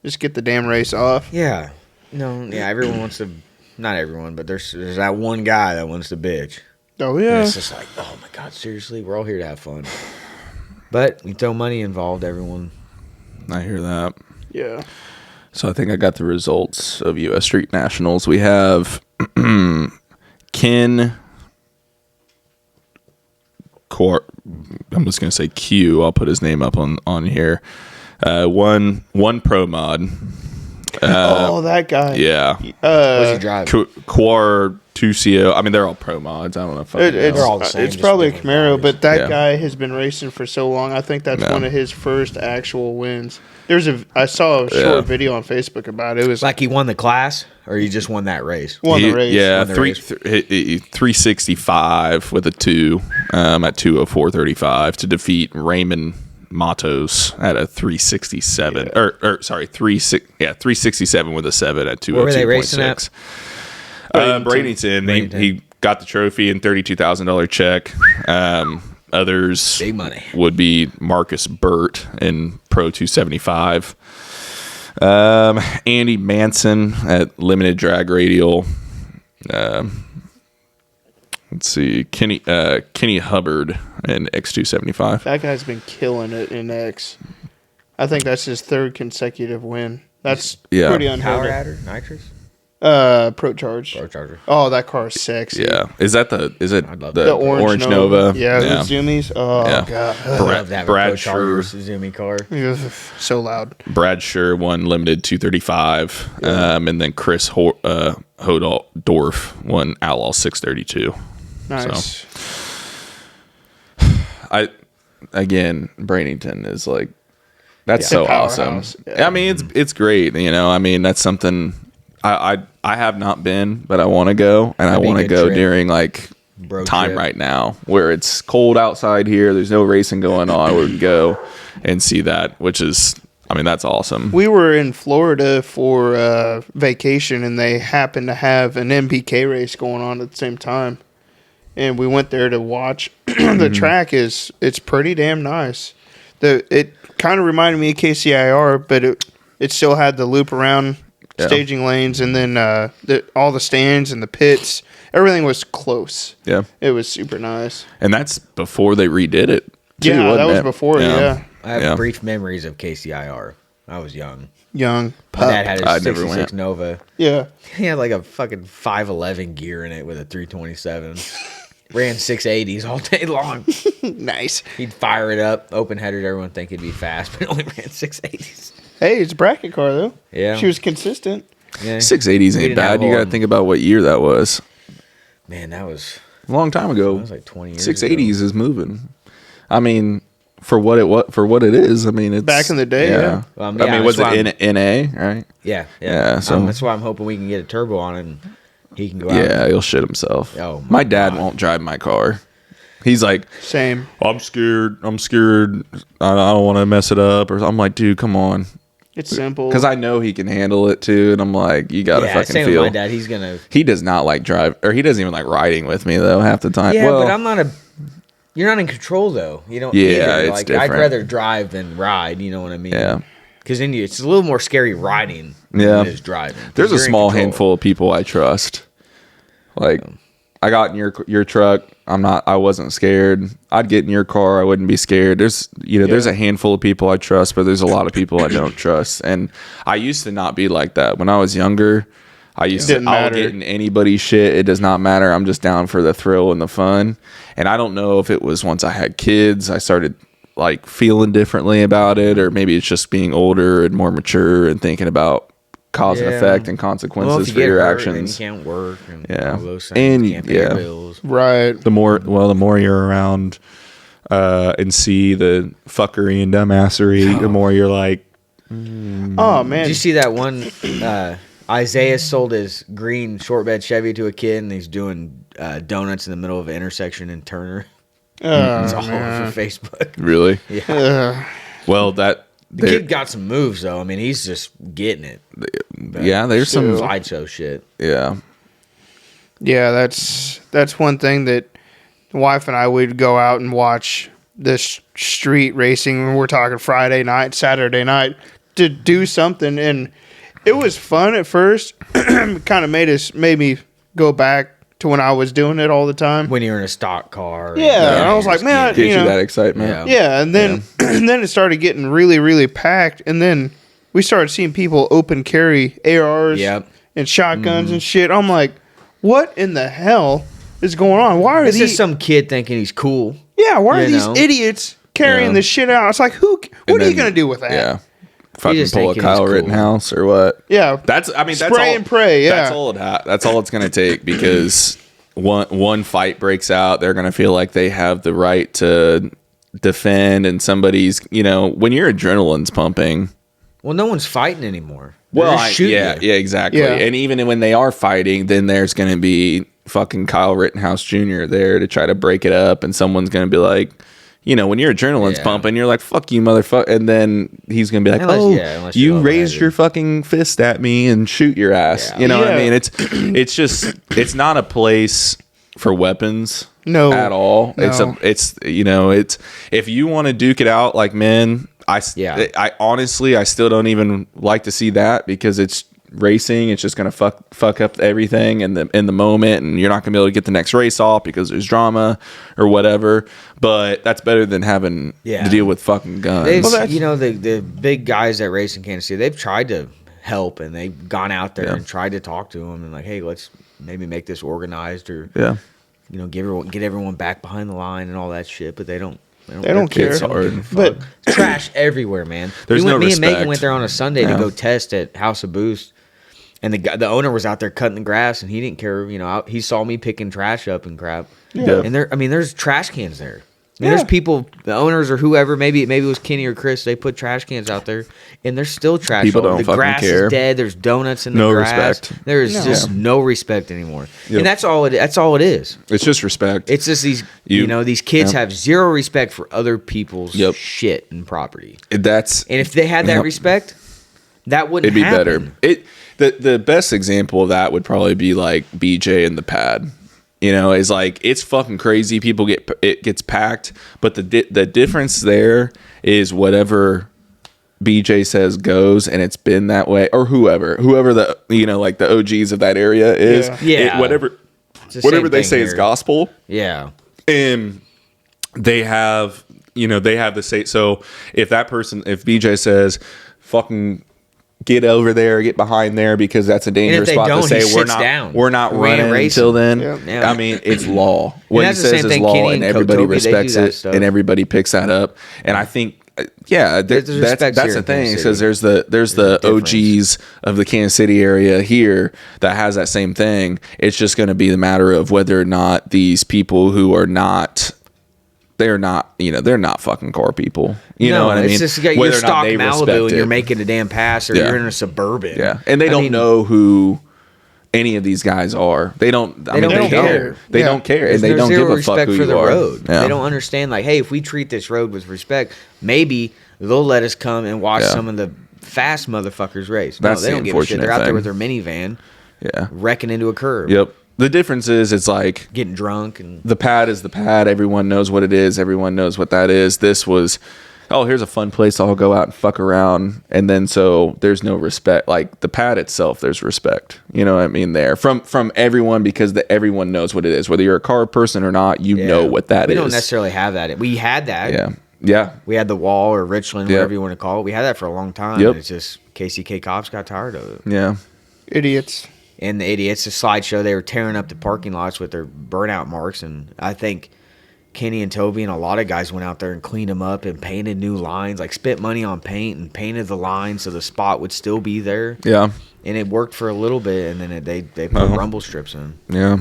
Just get the damn race off. Yeah. No, yeah, everyone wants to, not everyone, but there's that one guy that wants to bitch. Oh And yeah. it's just like, oh my God, seriously? We're all here to have fun. But you throw money involved, everyone. I hear that. Yeah. So I think I got the results of U.S. Street Nationals. We have Ken. I'm just gonna say Q. I'll put his name up on here. One pro mod. Oh, that guy. Yeah. What's he driving? Quar 2CO. I mean, they're all pro mods. I don't know if It's, They're all the same, it's just probably a different Camaro, bodies. but that Yeah. guy has been racing for so long. I think that's Yeah. one of his first actual wins. I saw a short Yeah. video on Facebook about it. It was Like he won the class, or he just won that race? won the race. Yeah, Won the race. 365 with a 2 at 2:04:35 to defeat Raymond Matos at a 367 or 367 with a 7 at 2:02.6. Where were they racing at? Bradenton. He got the trophy and $32,000 check. Others Big money. would be Marcus Burt in Pro 275. Andy Manson at Limited Drag Radial. Let's see, Kenny Hubbard in X275. That guy's been killing it in X. I think that's his third consecutive win. That's pretty Power unheard of. adder, nitrous, Pro Charge. or charger. Oh, that car is sexy. Yeah, is it the love The Orange Nova. Yeah, yeah. the Zoomies. Oh, Yeah. God. I love that Brad Pro Charger Schur. Suzuki car. So loud. Brad Schur won limited 235, and then Chris Hodorf won Outlaw 632. Nice. Bradenton is like, that's Yeah. so Powerhouse. awesome. Yeah. I mean, it's great. You know, I mean, that's something I have not been, but I want to go, and I That'd be a want to good go trip. during like Bro time trip. right now where it's cold outside here. There's no racing going on. We can go and see that, which is, I mean, that's awesome. We were in Florida for vacation, and they happened to have an MPK race going on at the same time. And we went there to watch. The track it's pretty damn nice. It kind of reminded me of KCIR, but it still had the loop around staging lanes, and then all the stands and the pits. Everything was close. Yeah. It was super nice. And that's before they redid it. too, Yeah, wasn't that was it? before. Yeah, I have Yeah. brief memories of KCIR. I was young. young. My dad had I his never 66 went. Nova. Yeah, He had like a fucking 511 gear in it with a 327. Ran 680s all day long. nice. He'd fire it up, open headers. Everyone think it'd be fast, but it only ran 680s. Hey, it's a bracket car though. Yeah. she was consistent. Yeah. 680s We ain't didn't bad. have You got to one. think about what year that was. Man, that was A long time ago. like 20 years 680s is moving. I mean, for what it is. I mean, it's Back in the day, yeah. Well, I yeah, mean, was that's why it NA, right? Yeah. Yeah, so- that's why I'm hoping we can get a turbo on it and he can go out. Yeah, he'll shit himself. Oh, my my dad God. won't drive my car. He's like, Same. I'm scared. I don't want to mess it up. Or I'm like, dude, come on. It's simple. Because I know he can handle it too, and I'm like, you gotta Yeah, fucking same feel. with my dad. He's going to. He does not like drive, or he doesn't even like riding with me though. Half the time. Yeah, well, but I'm not a. You're not in control though. You don't. Yeah, either. it's Like different. I'd rather drive than ride. You know what I mean? Yeah. Because then it's a little more scary riding Yeah. than it is driving. 'Cause There's a you're in small control. handful of people I trust. Like, I got in your truck. I wasn't scared. I'd get in your car. I wouldn't be scared. There's a handful of people I trust, but there's a lot of people I don't trust. And I used to not be like that when I was younger. I'll Didn't matter. get in anybody's shit. It does not matter. I'm just down for the thrill and the fun. And I don't know if it was once I had kids, I started like feeling differently about it, or maybe it's just being older and more mature and thinking about cause and effect and consequences for your actions. You can't work and Yeah. all those things. And You can't pay your bills. Right. The more you're around and see the fuckery and dumbassery, the more you're like, Oh, man. Did you see that one? Isaiah sold his green short bed Chevy to a kid, and he's doing donuts in the middle of an intersection in Turner. It's all over Facebook. Really? Yeah. Well, that The kid got some moves though. I mean, he's just getting it. yeah, there's some Sideshow shit. yeah. Yeah, that's one thing that the wife and I would go out and watch this street racing when we're talking Friday night, Saturday night to do something, and it was fun at first. Kind of made me go back to when I was doing it all the time. When you're in a stock car. Yeah, and I was like, man, Gives you you know, that excitement. yeah, and then and then it started getting really, really packed, and then we started seeing people open carry ARs Yep. and shotguns and shit. I'm like, what in the hell is going on? Why are It's these? just some kid thinking he's cool. Yeah, why are you these know? idiots carrying Yeah. this shit out? It's like, what And are you then- gonna do with that? Yeah. Fucking just pull a thinking Kyle he's cool. Rittenhouse or what? Yeah, That's that's Spray all, and pray, yeah. That's all it's gonna take, because one fight breaks out, they're gonna feel like they have the right to defend, and somebody's, you know, when your adrenaline's pumping. Well, no one's fighting anymore. Well, They're just shooting you. yeah, exactly. Yeah. And even when they are fighting, then there's going to be fucking Kyle Rittenhouse Jr. there to try to break it up, and someone's going to be like, you know, when your adrenaline's Yeah. pumping, you're like, "Fuck you, motherfucker," and then he's going to be like, Unless you you're raised level-headed. your fucking fist at me and shoot your ass." Yeah. You know what I Yeah. mean? It's not a place for weapons. No. At all. No. It's if you want to duke it out like men, I honestly, I still don't even like to see that, because it's racing. It's just gonna fuck up everything in the moment, and you're not gonna be able to get the next race off because there's drama or whatever. But that's better than having to deal with fucking guns. The big guys that race in Kansas City, they've tried to help, and they've gone out there and tried to talk to them and like, hey, let's maybe make this organized, or you know, get everyone back behind the line and all that shit. But they don't care. It's hard. but Trash everywhere, man. There's no me and Megan respect. went there on a Sunday to go test at House of Boost, and the owner was out there cutting the grass, and he didn't care. You know, he saw me picking trash up and crap. Yeah. And there's trash cans there. I mean, there's people, the owners or whoever, maybe it was Kenny or Chris. They put trash cans out there, and there's still trash. People don't the fucking grass care. is dead. There's donuts in the No grass. respect. There is just no respect anymore, Yep. and that's all it is. It's just respect. It's just these, You- these kids have zero respect for other people's Yep. shit and property. That's And if they had that Yep. respect, that wouldn't it'd be happen. better. The best example of that would probably be like BJ and the pad. You know, is like, it's fucking crazy. People gets packed, but the difference there is whatever BJ says goes, and it's been that way, or whoever the, you know, like the OGs of that area is. Yeah. Whatever It's the same they thing say is here. gospel. Yeah. And they have the say. So if BJ says, fucking get over there, get behind there, because that's a dangerous they spot to don't, say he we're sits down. we're not We ain't running racing. until then. Yeah. I mean, it's law. What he that's the says same is thing law, Kenny and and everybody Kotobi, they do respects that it, stuff. and everybody picks that up. And I think, There's respect that's here the in thing, Kansas because City. there's the difference. OGs of the Kansas City area here that has that same thing. It's just going to be the matter of whether or not these people who are not. They're not fucking car people. You know what I mean? It's just you got your Whether or not stock they Malibu respect and you're it. making a damn pass, or Yeah. you're in a Suburban. Yeah, and they don't know who any of these guys are. They don't. They don't care. They Yeah. don't care, There's and they no don't zero give a fuck respect who for you the are. road. Yeah. They don't understand, like, hey, if we treat this road with respect, maybe they'll let us come and watch Yeah. some of the fast motherfuckers race. That's No, they the don't give a shit. unfortunate They're out there thing. with their minivan, Yeah. wrecking into a curb, Yep. The difference is, it's like, getting drunk, and the pad is the pad. Everyone knows what it is. Everyone knows what that is. This was, oh, here's a fun place. I'll go out and fuck around. And then, so there's no respect. Like the pad itself, there's respect. You know what I mean? There from everyone, because everyone knows what it is. Whether you're a car person or not, you know what that we is. don't necessarily have that. We had that. Yeah. Yeah. We had the wall or Richland, Yep. whatever you want to call it. We had that for a long time. Yep. And it's just KCK cops got tired of it. Yeah. idiots. And the idiots, the slideshow, they were tearing up the parking lots with their burnout marks. And I think Kenny and Toby and a lot of guys went out there and cleaned them up and painted new lines, like spent money on paint and painted the line so the spot would still be there. Yeah. And it worked for a little bit, and then they put rumble strips in. Yeah.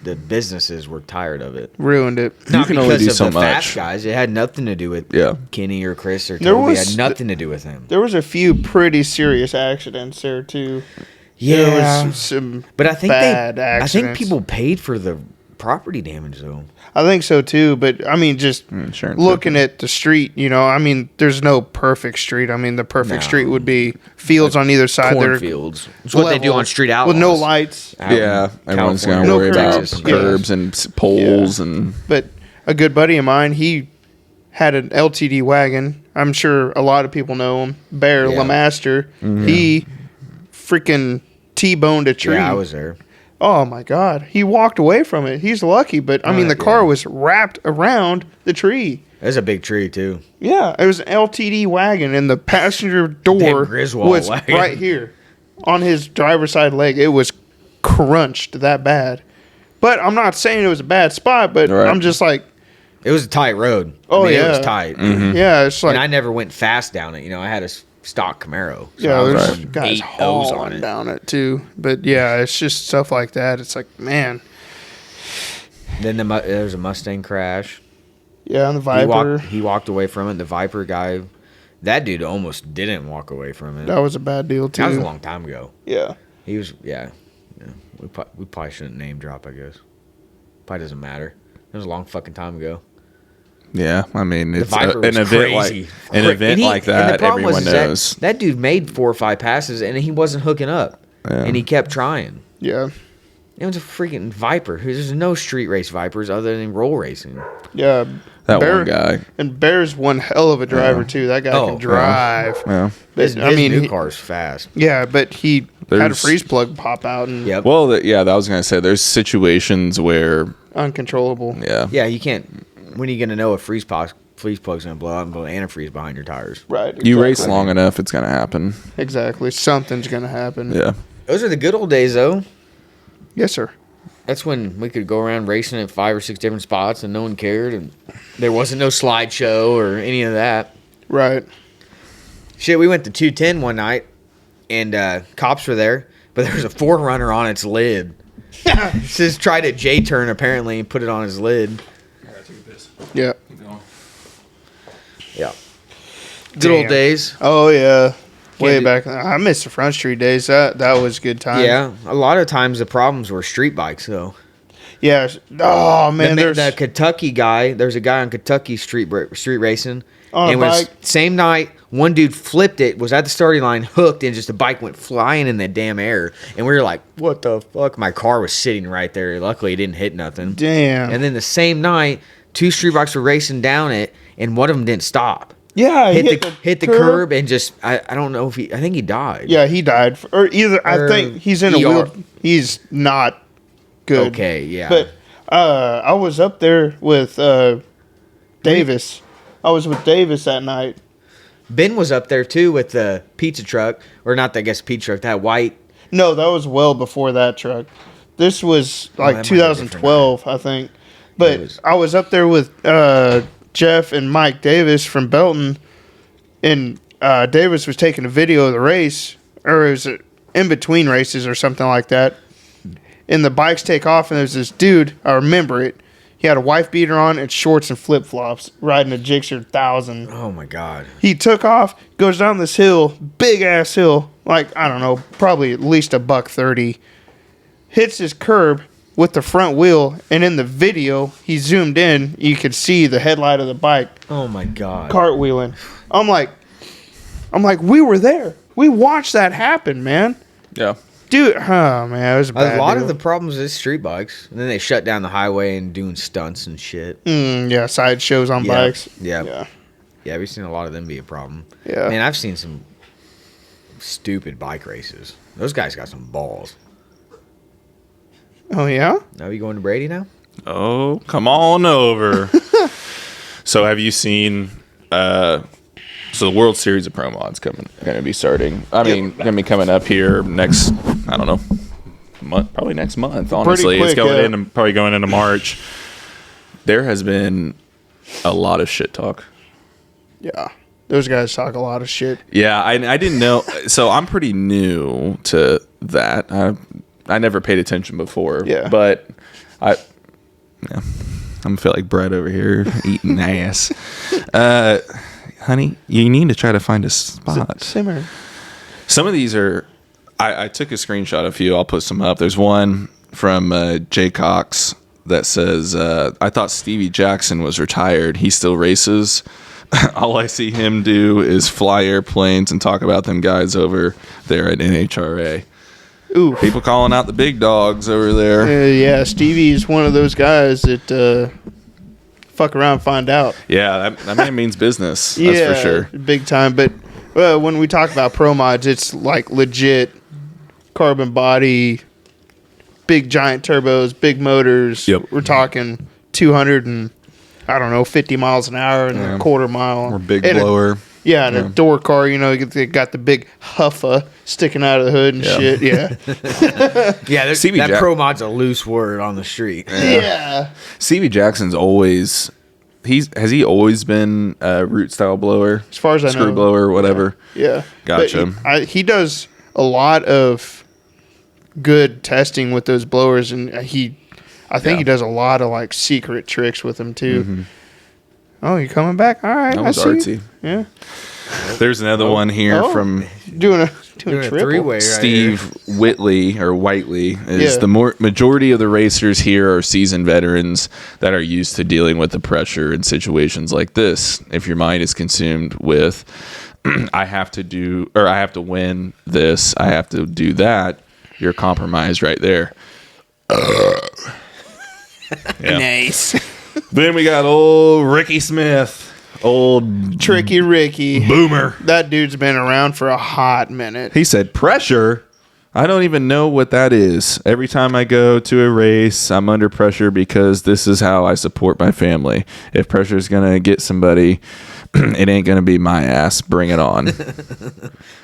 The businesses were tired of it. Ruined it. Not can only because do of so the much. fast guys. It had nothing to do with Kenny or Chris or There Toby. It was- had nothing to do with him. There was a few pretty serious accidents there too. Yeah, There was some but I think bad I think accidents. people paid for the property damage though. I think so too, but I mean, just Insurance looking at the street, you know, I mean, there's no perfect street. I mean, the perfect No. street would be fields on either side. They're Cornfields. It's what they do level, on Street Outlaws. with no lights. Out in Yeah. Everyone's going California. to worry No about curbs. curbs and poles and But a good buddy of mine, he had an LTD wagon. I'm sure a lot of people know him. Bear Yeah. Lamaster. He freaking T-boned a tree. Yeah, I was there. Oh my God. He walked away from it. He's lucky, but I mean, the car was wrapped around the tree. It was a big tree too. Yeah, it was an LTD wagon, and the passenger door Damn Griswold was wagon. right here on his driver's side leg. It was crunched that bad. But I'm not saying it was a bad spot, but Right. I'm just like, It was a tight road. Oh, It yeah. was tight. yeah, it's like, And I never went fast down it. You know, I had a stock Camaro. So yeah, I was there's going guys 8 O's on hauling it. down it too. But yeah, it's just stuff like that. It's like, man, Then there was a Mustang crash. yeah, and the He Viper, he walked away from it. The Viper guy, that dude almost didn't walk away from it. that was a bad deal too. That was a long time ago. Yeah. He was, yeah. We probably shouldn't name drop, I guess. Probably doesn't matter. It was a long fucking time ago. yeah. I mean, it's Viper an was event crazy. like And the that. problem Everyone is knows. that dude made 4 or 5 passes and he wasn't hooking up, Yeah. and he kept trying. Yeah. It was a freaking Viper. There's no street race Vipers other than roll racing. Yeah. That Bear- one guy. And Bear's one hell of a driver too. That guy Oh, can drive. Yeah. But, His I mean, new car's fast. yeah, but he had a There's- freeze plug pop out and Yep. Well, that I was gonna say. There's situations where, uncontrollable. yeah, Yeah, you can't. When are you gonna know if freeze plug's gonna blow out and blow antifreeze behind your tires? Right. you exactly. race long enough, it's gonna happen. Exactly. Something's gonna happen. Yeah. Those are the good old days, though. Yes, sir. That's when we could go around racing at 5 or 6 different spots and no one cared, and there wasn't no slideshow or any of that. Right. Shit, we went to 210 one night, and cops were there, but there was a 4Runner on its lid. Just tried a J-turn, apparently, and put it on his lid. Yeah. Yeah. Good old Damn. days. Oh yeah. Way do- back. I miss the Front Street days. That was a good time. Yeah, a lot of times the problems were street bikes, though. Yeah. Oh man, there's The Kentucky guy, there's a guy on Kentucky street racing. On a and was bike? same night, one dude flipped it, was at the starting line, hooked, and just the bike went flying in the damn air. And we were like, what the fuck? My car was sitting right there. Luckily, it didn't hit nothing. damn. And then the same night, 2 street bikes were racing down it, and one of them didn't stop. yeah, Hit the curb and just, I don't know if I think he died. Yeah, he died. Or either I Or think he's in a ER. wheel. He's not good. Okay, yeah. But I was up there with Davis. I was with Davis that night. Ben was up there too with the pizza truck, or not, I guess, pizza truck, that white. No, that was well before that truck. This was that like might be a different 2012, I think. But It was- I was up there with Jeff and Mike Davis from Belton, and Davis was taking a video of the race, or it was in between races or something like that. And the bikes take off, and there's this dude, I remember it. He had a wife beater on and shorts and flip flops, riding a Gixxer 1000. Oh my God. He took off, goes down this hill, big ass hill, like I don't know, probably at least $130. Hits his curb with the front wheel, and in the video, he zoomed in. You could see the headlight of the bike Oh my God. cartwheeling. I'm like, we were there. We watched that happen, man. Yeah. Dude, oh man, it was a bad A lot deal. of the problems is street bikes, and then they shut down the highway and doing stunts and shit. yeah, side shows on Yeah. bikes. Yeah. Yeah. Yeah, we've seen a lot of them be a problem. Yeah. Man, I've seen some stupid bike races. Those guys got some balls. Oh yeah? Now you going to Brady now? Oh, come on over. So, have you seen? So the World Series of Pro Mods going to be starting. I mean, going to be coming up here next. I don't know, probably next month. Honestly, quick, it's going yeah. probably going into March. There has been a lot of shit talk. Yeah. Those guys talk a lot of shit. Yeah, I didn't know. So I'm pretty new to that. I never paid attention before. Yeah. But I'm gonna feel like Brett over here eating ass. Honey, you need to try to find a spot. Simmer. Some of these are. I took a screenshot of a few. I'll put some up. There's one from Jay Cox that says, "I thought Stevie Jackson was retired. He still races." All I see him do is fly airplanes and talk about them guys over there at NHRA. Ooh. People calling out the big dogs over there. Yeah, Stevie's one of those guys that fuck around and find out. Yeah, that man means business. That's for sure. Big time. But when we talk about pro mods, it's like legit carbon body, big giant turbos, big motors. Yep. We're talking 200 and, I don't know, 50 miles an hour and a quarter mile. Or big And blower. and a door car, they got the big huffa sticking out of the hood and shit. Yeah. Yeah, CB that Jack- pro mod's a loose word on the street. Yeah. Stevie Jackson's always. Has he always been a root style blower? As far as I know. Screw blower or whatever. Yeah. Gotcha. But he does a lot of good testing with those blowers, and I think he does a lot of like secret tricks with them too. Mm-hmm. Oh, you coming back? All right, That I was see. artsy. Yeah, There's another one here Oh. from doing a Doing a triple. three-way. Steve Whitley or Whiteley. Is Yeah. the majority of the racers here are seasoned veterans that are used to dealing with the pressure in situations like this. If your mind is consumed with, I have to win this, I have to do that, you're compromised right there. Yeah. Nice, Then we got old Ricky Smith, old tricky Ricky. boomer. That dude's been around for a hot minute. He said, pressure? I don't even know what that is. Every time I go to a race, I'm under pressure because this is how I support my family. If pressure is going to get somebody, it ain't going to be my ass. Bring it on.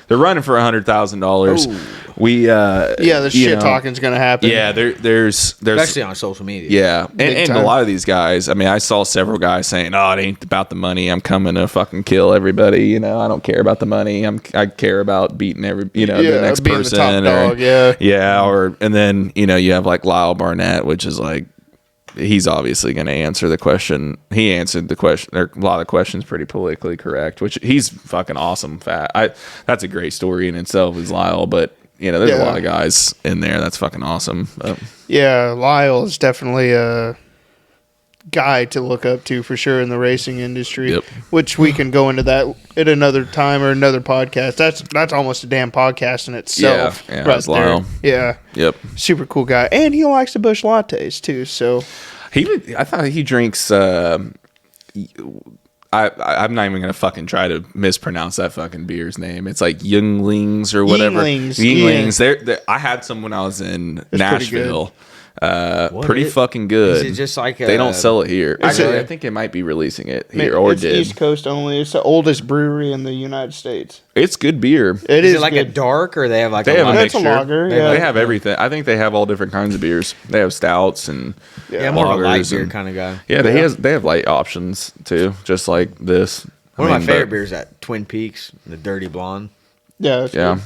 They're running for $100,000. We, The shit talking's gonna happen. Yeah, there's Especially on social media. yeah, and a time. lot of these guys. I mean, I saw several guys saying, "Oh, it ain't about the money. I'm coming to fucking kill everybody. I don't care about the money. I care about beating the next being the person." top dog, yeah. yeah. And then you have like Lyle Barnett, which is like he's obviously going to answer the question. He answered the question. There are a lot of questions pretty politically correct, which he's fucking awesome. That's a great story in itself, is Lyle, but. There's a lot of guys in there. That's fucking awesome. Yeah, Lyle is definitely a guy to look up to for sure in the racing industry. Yep. Which we can go into that at another time or another podcast. That's almost a damn podcast in itself. Yeah, right that's there. Lyle. Yeah. Yep. Super cool guy, and he likes the Busch lattes too. So I thought he drinks. I'm not even gonna fucking try to mispronounce that fucking beer's name. It's like Younglings or whatever. Yinglings, They're I had some when I was in Nashville. Pretty is- fucking good. Is it just like they don't sell it here. It's Actually, a- I think they might be releasing it here or it's did. East Coast only. It's the oldest brewery in the United States. It's good beer. It Is is it like good. a dark, or they have like They have a light? That's a mixture. lager, They yeah. have everything. I think they have all different kinds of beers. They have stouts and Yeah, more of a light lagers beer and- kind of guy. yeah. They have light options too, just like this. One of my favorite but- beers at Twin Peaks, the Dirty Blonde. Yeah. It's Yeah, good.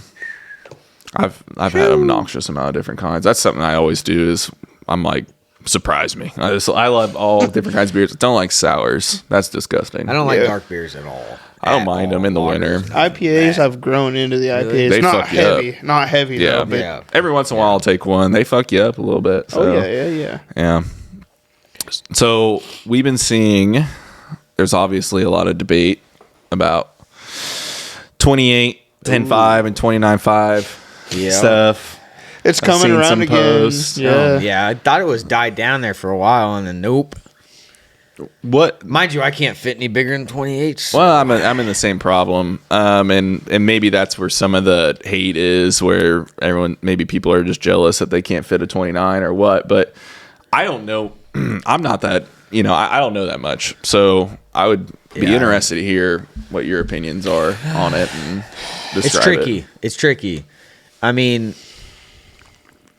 I've had an obnoxious amount of different kinds. That's something I always do. Is I'm like, surprise me. I love all different kinds of beers. I don't like sours. That's disgusting. I don't like Yeah. dark beers at all. I don't At mind all. them in the Lagers. winter. IPAs. I've grown into the IPAs. They not fuck you up. heavy. Not heavy. Yeah. though, but Yeah. Every once in a while, I'll take one. They fuck you up a little bit. So. Oh yeah. Yeah. So we've been seeing. There's obviously a lot of debate about 28, 10.5, and 29.5 Yeah. stuff. It's I've coming seen around some again. posts. Yeah. Yeah, I thought it was died down there for a while, and then nope. What? Mind you, I can't fit any bigger than 28s. Well, I'm in the same problem, and maybe that's where some of the hate is, where maybe people are just jealous that they can't fit a 29 or what. But I don't know. I'm not that. I don't know that much, so I would be Yeah. interested to hear what your opinions are on it and describe It's tricky. It's tricky. I mean,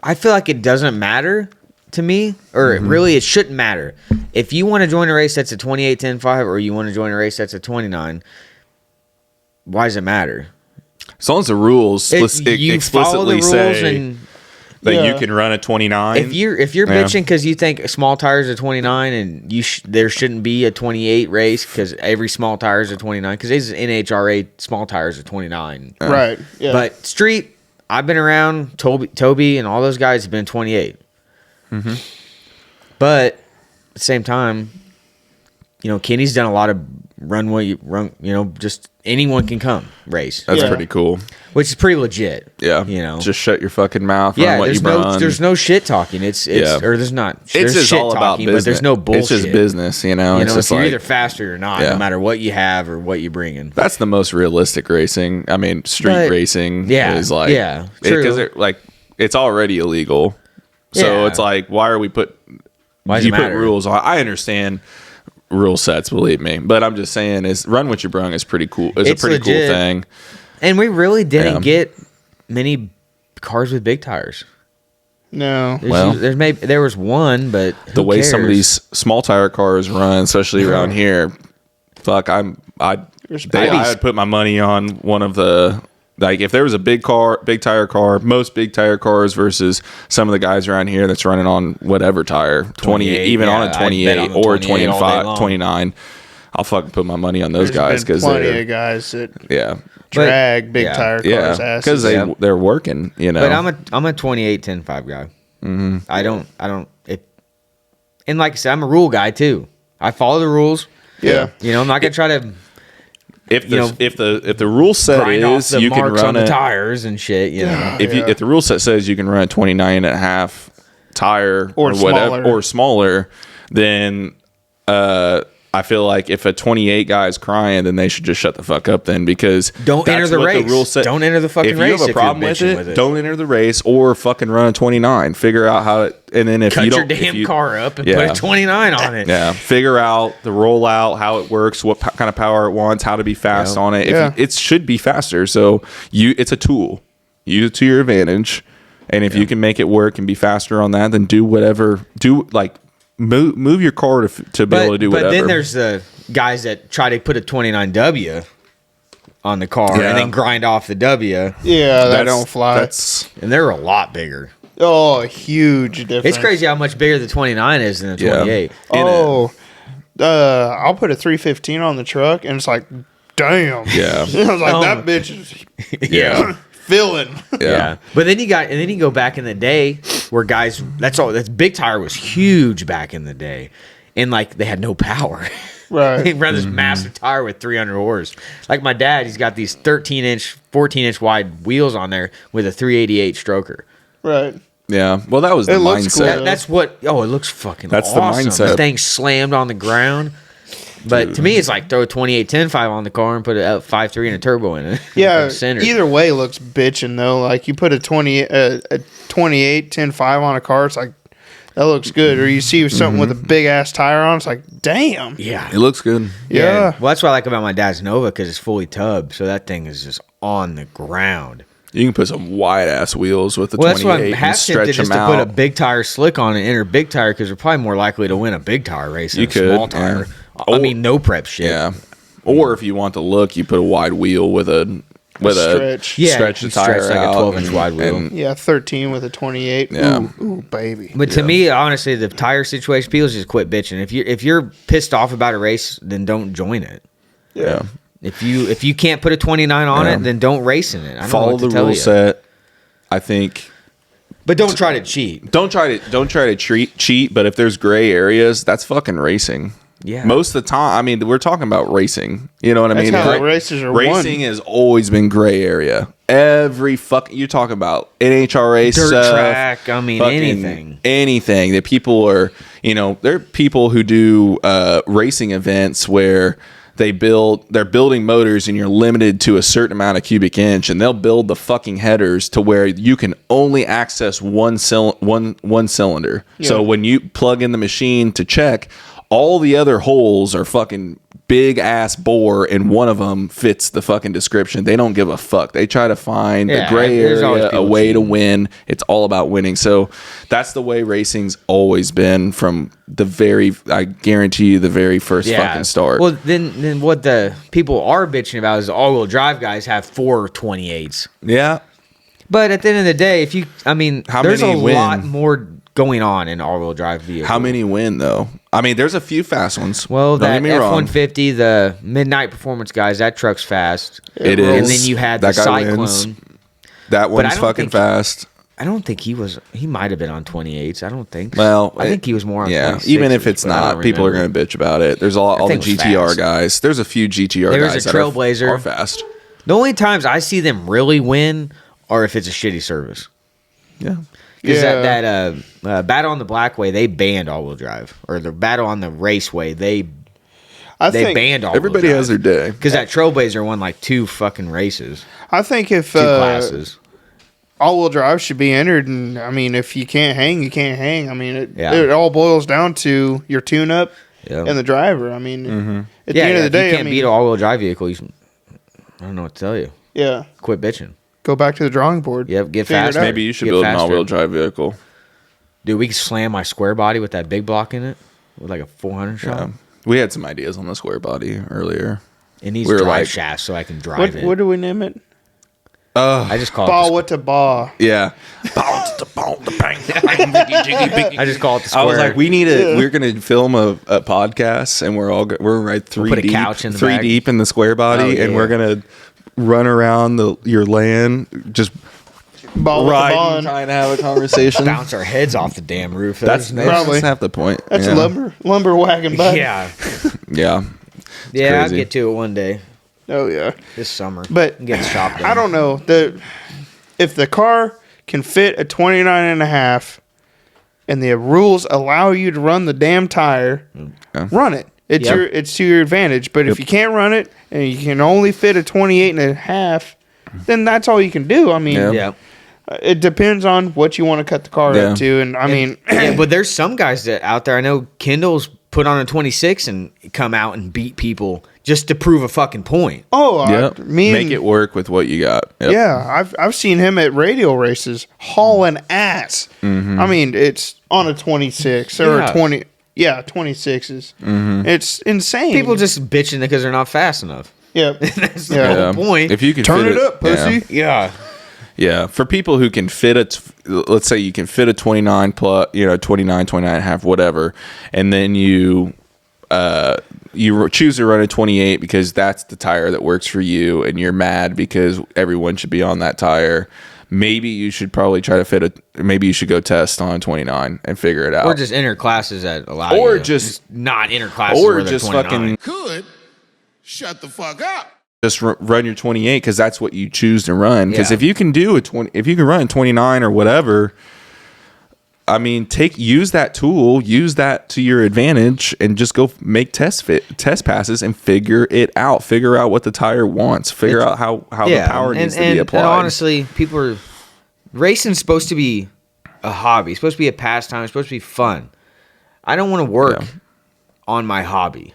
I feel like it doesn't matter to me, or really it shouldn't matter. If you want to join a race that's a 28, 10, 5, or you want to join a race that's a 29, why does it matter? As long as the rules You follow the explicitly rules say and that Yeah. you can run a 29. if you're bitching because you think small tires are 29 and there shouldn't be a 28 race because every small tire is a 29 because these NHRA small tires are 29. Right. Yeah. But street, I've been around. Toby and all those guys have been 28. But at the same time, Kenny's done a lot of just anyone can come race. That's Yeah. pretty cool. Which is pretty legit. Yeah. Just shut your fucking mouth. Run what you run. there's no shit talking. It's Yeah. or there's not. It's There's just shit all about talking, business. but there's no bullshit. It's just business, It's just if you're like, either faster or not, Yeah. no matter what you have or what you're bringing. that's the most realistic racing. I mean, street But- racing yeah, is like, yeah, true. because it's already illegal. So Yeah. it's like, why are we Why does you it put matter? rules on? I understand rule sets, believe me, but I'm just saying is run what you brung is pretty cool. It's a pretty legit. cool thing. And we really didn't Yeah. get many cars with big tires. no. There was one, but The way some of cares? these small tire cars run, especially around here, fuck, I would put my money on one of the, like, if there was a big tire car, most big tire cars versus some of the guys around here that's running on whatever tire, 28, even on yeah, a I'd 28 bet on the or 28 all day 25, long. 29, I'll fucking put my money on those There's guys been because plenty they're, of guys that yeah, drag big yeah. tire yeah, cars because asses. they're working, But I'm a 28 10 5 guy. Mm-hmm. I don't and like I said, I'm a rule guy too. I follow the rules. Yeah. I'm not gonna try to if the rule set grind off is the you can marks run on the it. tires and shit. If the rule set says you can run a 29 and a half tire Or whatever smaller. or smaller, then I feel like if a 28 guy is crying, then they should just shut the fuck up then, because Don't that's enter the what race. rule set. Don't enter the fucking if you race have if a problem you're with bitching it, with it. don't enter the race or fucking run a 29. Figure out how it, and then if Cut you your don't, if damn you- car up and Yeah. put a 29 on it. Yeah, figure out the rollout, how it works, what kind of power it wants, how to be fast Yeah. on it. Yeah. It should be faster. So it's a tool. Use it to your advantage, and if you can make it work and be faster on that, then do whatever. Move your car to be able to do whatever. But then there's the guys that try to put a 29W on the car Yeah. and then grind off the W, Yeah, that don't fly. That's and they're a lot bigger. Oh, huge difference. It's crazy how much bigger the 29 is than the Yeah. 28. Oh, I'll put a 315 on the truck, and it's like, damn. Yeah. I was like, Oh. that bitch is yeah. filling. Yeah. But then you go back in the day where guys, that's big tire was huge back in the day. And like they had no power. Right. He ran this massive tire with 300 horse. Like my dad, he's got these 13-inch, 14-inch wide wheels on there with a 388 stroker. Right. Yeah. Well, that was the It looks mindset. cool. That's what. Oh, it looks fucking. That's the awesome. mindset. The thing slammed on the ground. But to me, it's like throw a 28 10 5 on the car and put a 5.3 and a turbo in it. Yeah. Center. Either way looks bitching, though. Like, you put a 28 10.5 on a car, it's like, that looks good. Or you see something with a big ass tire on, it's like, damn. Yeah. It looks good. Yeah. Well, that's what I like about my dad's Nova because it's fully tubbed, so that thing is just on the ground. You can put some wide ass wheels with the Well, that's 28 why I'm and half stretch tempted just them to out. put a big tire slick on and enter big tire because they're probably more likely to win a big tire race than You a could, small tire. yeah. I mean, no prep shit. Yeah. Or if you want the look, you put a wide wheel with a stretch. Yeah, stretch the you stretch tire like a out 12-inch wide wheel. Yeah, 13 with a 28. Yeah. Ooh, baby. But to me, honestly, the tire situation, people just quit bitching. If you're pissed off about a race, then don't join it. Yeah. If you can't put a 29 on Yeah. it, then don't race in it. I don't know Follow what to the tell rule you. set. I think But don't try to cheat. don't try to cheat, but if there's gray areas, that's fucking racing. Yeah. Most of the time, I mean, we're talking about racing. You know what I That's mean? how races are Racing won. has always been gray area. Every you talk about NHRA Dirt stuff, track, I mean, fucking anything that people are. There are people who do racing events where they're building motors and you're limited to a certain amount of cubic inch, and they'll build the fucking headers to where you can only access one cylinder. So when you plug in the machine to check, all the other holes are fucking big ass bore, and one of them fits the fucking description. They don't give a fuck. They try to find a gray area, a way to win. It's all about winning. So that's the way racing's always been from the very, I guarantee you, the very first fucking start. Well, then what the people are bitching about is all-wheel drive guys have 428s. Yeah. But at the end of the day, there's a many win? lot more going on in all-wheel drive vehicles. How many win though? I mean, there's a few fast ones. Well, Don't that get me wrong. F-150, the Midnight Performance guys, that truck's fast. It And is. then you had That the guy Cyclone. wins. That one's don't fucking think- fast. I don't think he might have been on 28s. I don't think so. Well, I think he was more on 26s. even if it's but I not, don't people are remember. going to bitch about it. There's all the thing was GTR fast. guys. There's a few GTR There was guys a that Trailblazer. are fast. The only times I see them really win are if it's a shitty service. Yeah. Because Yeah. that Battle on the Blackway, they banned all-wheel drive. Or the Battle on the Raceway, they I think banned all-wheel Everybody has their day. Because that Trailblazer won like 2 fucking races. I think if 2 classes. all-wheel drive should be entered, and I mean, if you can't hang, you can't hang. I mean, Yeah. it all boils down to your tune-up Yeah. and the driver. I mean, Mm-hmm. at the end of the if day, you can't I mean, beat an all-wheel drive vehicle, I don't know what to tell you. yeah, Quit bitching. go back to the drawing board. Yep, get Figure it faster. out. Maybe you should Get build an faster. all-wheel drive vehicle. Dude, we could slam my square body with that big block in it with like a 400 shot. Yeah. We had some ideas on the square body earlier. It needs We were drive like- shafts so I can drive it. What do we name it? I just call Ball it. what to ball. Yeah. I just call it the square. I was like, we need we're going to film a podcast, and we're right three put a deep, couch in the three back. deep in the square body, Oh, yeah. and we're going to run around your land, just Ball what to riding, ball. trying to have a conversation. bounce our heads off the damn roof. That's Probably. half the point. That's yeah. lumber wagon, bud. Yeah, Yeah. yeah. I'll crazy. get to it one day Oh yeah. this summer. But get the shop done. I don't know if the car can fit a 29 and a half, and the rules allow you to run the damn tire, run it. It's Yep. it's to your advantage. But if you can't run it and you can only fit a 28 and a half, then that's all you can do. I mean, Yeah. Yeah. it depends on what you want to cut the car Yeah. up to. And I mean, Yeah, but there's some guys that out there. I know Kendall's put on a 26 and come out and beat people just to prove a fucking point. Yep. Make it work with what you got. Yep. Yeah, I've seen him at radio races hauling ass. Mm-hmm. I mean, it's on a 26 or Yeah. a 20. Yeah, 26s. Mm-hmm. It's insane. People just bitching because they're not fast enough. Yep. That's the Yeah. whole point. If you can Turn fit it up, pussy. yeah. Yeah, for people who can fit let's say you can fit a 29 plus, 29 and a half, whatever, and then you choose to run a 28 because that's the tire that works for you, and you're mad because everyone should be on that tire. Maybe you should probably try to maybe you should go test on 29 and figure it out. Or just enter classes that allow Or you to just- not enter classes or where they're just 29. fucking Could shut the fuck up. just run your 28 because that's what you choose to run. Because Yeah. if you can do if you can run a 29 or whatever, I mean, use that tool, use that to your advantage, and just go make test passes and figure it out. Figure out what the tire wants. Figure out how the power needs to be applied. And honestly, racing's supposed to be a hobby. It's supposed to be a pastime. It's supposed to be fun. I don't want to work on my hobby.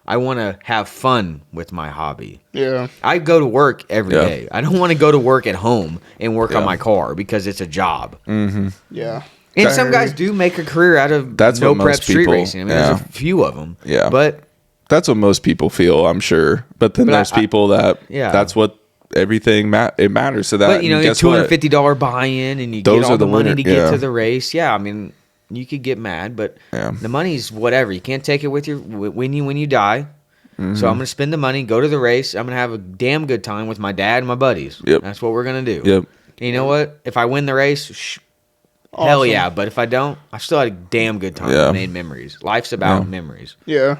I want to have fun with my hobby. Yeah. I go to work every Yeah. day. I don't want to go to work at home and work on Yeah. my car because it's a job. Yeah. And some guys do make a career out of That's no what prep most street people- racing. I mean, there's a few of them. Yeah. But That's what most people feel, I'm sure. But then there's people that's what everything it matters to that. But you know, and you guess what? $250 buy-in, and you Those get all are the the money winner- to get yeah. to the race. Yeah, I mean, you could get mad, but Yeah. the money's whatever. You can't take it with you when you die. Mm-hmm. So I'm gonna spend the money, go to the race. I'm gonna have a damn good time with my dad and my buddies. Yep. That's what we're gonna do. Yep. And you know what? If I win the race, hell Awesome. yeah. But if I don't, I still had a damn good time. Yeah. Made memories. Life's about Yeah. memories. Yeah.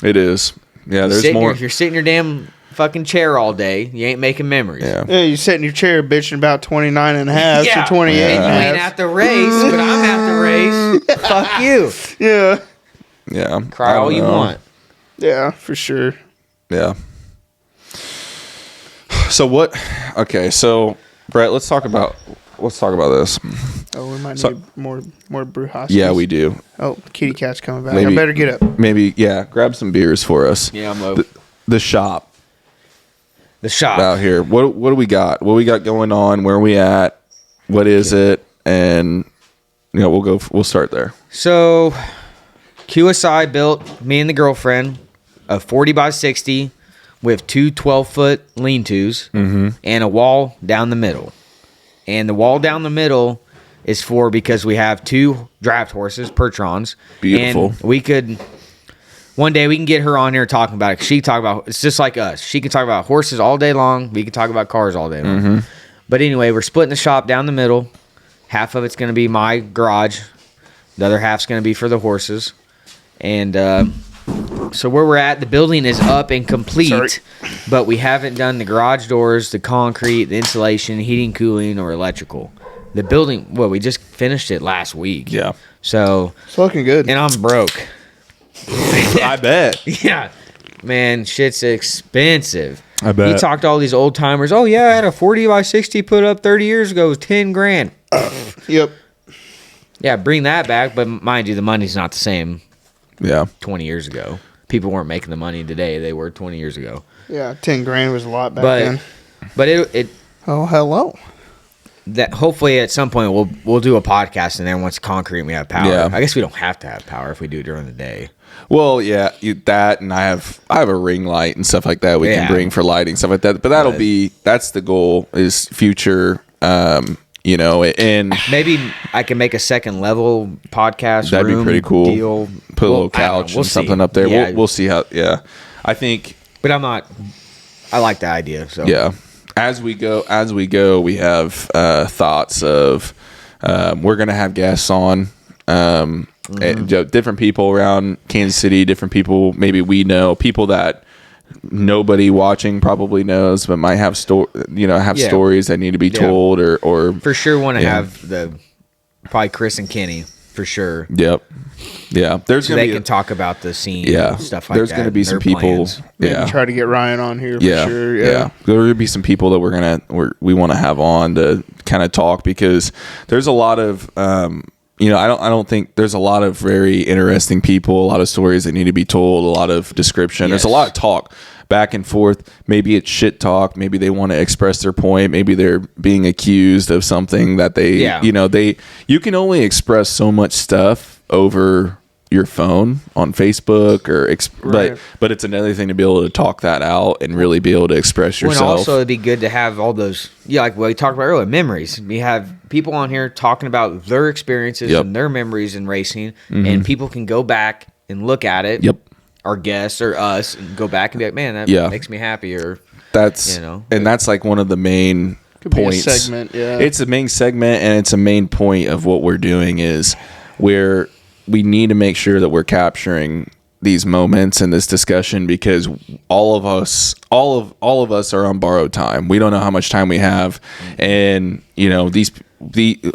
It is. Yeah, there's more. If you're sitting in your damn fucking chair all day, you ain't making memories. Yeah. Yeah, you sit in your chair bitching about 29 and a half or 28 And and you a ain't half. at the race, but I'm at the race. Fuck you. Yeah. Yeah. Cry I don't all you know. want. Yeah, for sure. Yeah. So what? Okay, so Brett, let's talk about let's talk about this. Oh, we might So- need more brew huskies. Yeah, we do. Oh, kitty cat's coming back. Maybe- I better get up. Maybe, yeah, grab some beers for us. Yeah, I'm low. The shop The shop. out here. What do we got? What we got going on? Where are we at? What is it? And we'll start there. So, QSI built me and the girlfriend a 40x60 with two 12-foot lean-tos and a wall down the middle. And the wall down the middle is because we have two draft horses, Pertrons. Beautiful. And we could one day we can get her on here talking about it. 'Cause she can talk about it's just like us. She can talk about horses all day long. We can talk about cars all day long. But anyway, we're splitting the shop down the middle. Half of it's going to be my garage. The other half's going to be for the horses. And so where we're at, the building is up and complete, Sorry. but we haven't done the garage doors, the concrete, the insulation, heating, cooling, or electrical. The building, we just finished it last week. Yeah. So, It's looking good. and I'm broke. I bet. Yeah. Man, shit's expensive. I bet. You talk to all these old timers. Oh, yeah, I had a 40x60 put up 30 years ago. It was 10 grand. Yep. Yeah, bring that back. But mind you, the money's not the same Yeah. 20 years ago. People weren't making the money today they were 20 years ago. Yeah, 10 grand was a lot back But then. but it Oh, hello. that hopefully at some point we'll do a podcast and then once concrete and we have power. Yeah. I guess we don't have to have power if we do it during the day. Well, yeah, that, and I have a ring light and stuff like that we Yeah. can bring for lighting, stuff like that. But that's the goal, is future, and Maybe I can make a second level podcast. that'd be room pretty cool. Deal. Put a Well, little I don't know. couch We'll and something see. up there. Yeah. We'll see how. Yeah, I think. But I'm not. I like the idea. So Yeah, as we go, we have thoughts of we're gonna have guests on. And, different people around Kansas City, different people maybe we know, people that nobody watching probably knows, but might have Yeah. stories that need to be Yeah. told or for sure want to Yeah. have probably Chris and Kenny for sure. Yep. Yeah. There's So gonna they be can talk about the scene. yeah. And stuff like There's that. gonna be and some their people. plans. Maybe Yeah. try to get Ryan on here for Yeah, sure. yeah. There will be some people that we want to have on to kind of talk, because there's a lot of I don't think there's a lot of very interesting people, a lot of stories that need to be told, a lot of description. There's a Yes. lot of talk back and forth. Maybe it's shit talk. Maybe they want to express their point. Maybe they're being accused of something that Yeah. you can only express so much stuff over your phone on Facebook Right. but it's another thing to be able to talk that out and really be able to express Well, and yourself. also it'd be good to have all those, like what we talked about earlier, memories. We have people on here talking about their experiences Yep. and their memories in racing, and people can go back and look at it. Yep. Our guests or us, and go back and be like, man, that Yeah. makes me happy. Or That's and that's like one of the main Could be a points. segment, yeah. It's a main segment, and it's a main point of what we're doing is where we need to make sure that we're capturing these moments in this discussion, because all of us are on borrowed time. We don't know how much time we have, and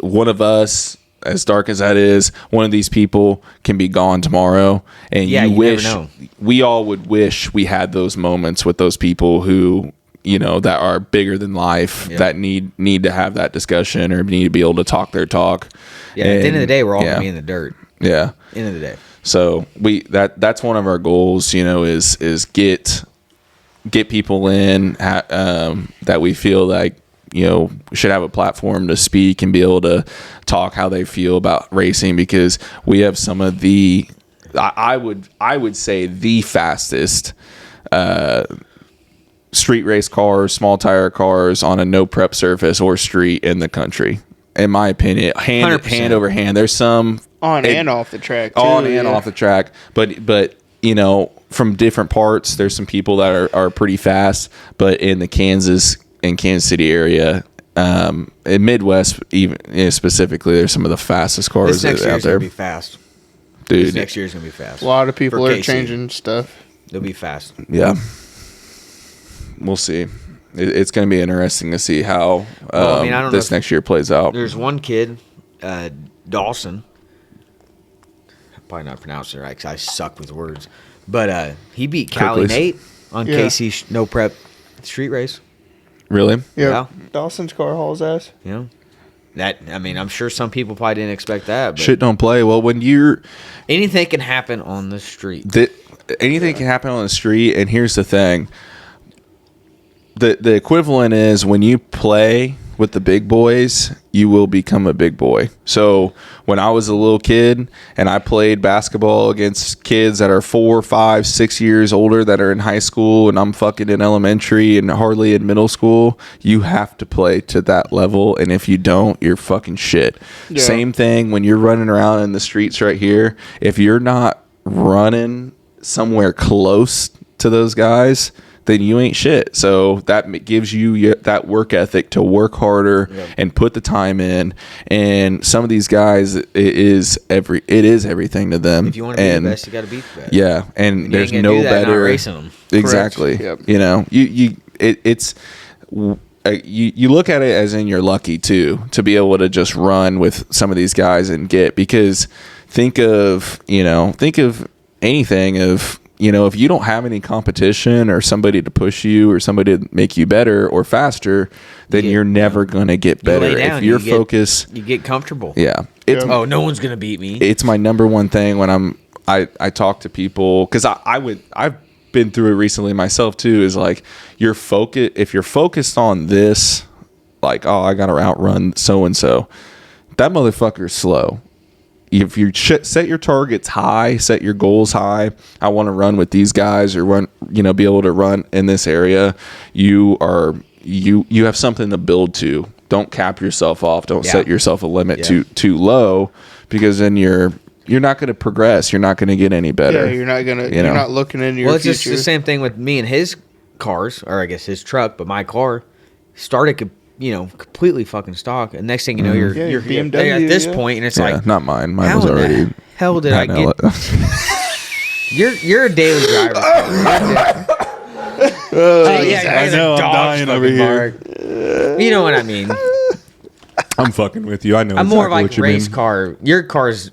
one of us, as dark as that is, one of these people can be gone tomorrow, and Yeah, you wish never know. we all would wish we had those moments with those people who that are bigger than life, that need to have that discussion or need to be able to talk their talk. yeah, at the end of the day, we're all yeah. gonna be in the dirt. Yeah. End of the day. So that's one of our goals, is get people in that we feel like should have a platform to speak and be able to talk how they feel about racing, because we have some of the I would say the fastest street race cars, small tire cars on a no prep surface or street in the country, in my opinion. 100%. Hand over hand. There's some And off the track, too. on and yeah. off the track, but from different parts, there's some people that are pretty fast, but in the Kansas City area, in Midwest even specifically, there's some of the fastest cars This next out year's there, gonna be fast. This dude. next year's gonna be fast. A lot of people For are KC. changing stuff. They'll be fast. Yeah, we'll see. It's going to be interesting to see how Well, I mean, I don't know this if- next year plays out. There's one kid, Dawson. I'm probably not pronouncing it right because I suck with words. But he beat Callie Kirklees. Nate on Yeah. KC no prep street race. Really? Yeah. Yeah. Dawson's car hauls ass. You know, I'm sure some people probably didn't expect that. But Shit don't play. Well, when you're anything can happen on the street. anything can happen on the street, and here's the thing. The equivalent is when you play with the big boys, you will become a big boy. So when I was a little kid and I played basketball against kids that are 4, 5, 6 years older that are in high school, and I'm fucking in elementary and hardly in middle school, you have to play to that level. And if you don't, you're fucking shit. Yeah. Same thing when you're running around in the streets right here. If you're not running somewhere close to those guys, then you ain't shit. So that gives you that work ethic to work harder and put the time in. And some of these guys, it is everything to them. If you want to be the best, you got to beat the best. Yeah, and there's no better. Not racing them. Exactly. Yep. You know, you look at it as in you're lucky too to be able to just run with some of these guys and get, because think of anything of. You know, if you don't have any competition or somebody to push you or somebody to make you better or faster, then you're never going to get better. If you're focused, you get comfortable. Yeah. No one's going to beat me. It's my number one thing when I talk to people, because I've been through it recently myself too, is like if you're focused on this, like, oh, I got to outrun so-and-so, that motherfucker's slow. If you set your targets high, set your goals high, I want to run with these guys or be able to run in this area, you have something to build to. Don't cap yourself off. Don't set yourself a limit too low, because then you're not going to progress. You're not going to get any better. Yeah, you're not going to, you're not looking into your future. It's just the same thing with me and his cars, or I guess his truck, but my car started completely fucking stock. And next thing you know, you're BMW, at this point, and it's like, not mine. Mine was already. Hell did I get? You're a daily driver. I know. I'm dying over here. You know what I mean? I'm fucking with you. I know. I'm exactly more of like what you race mean. car. Your car's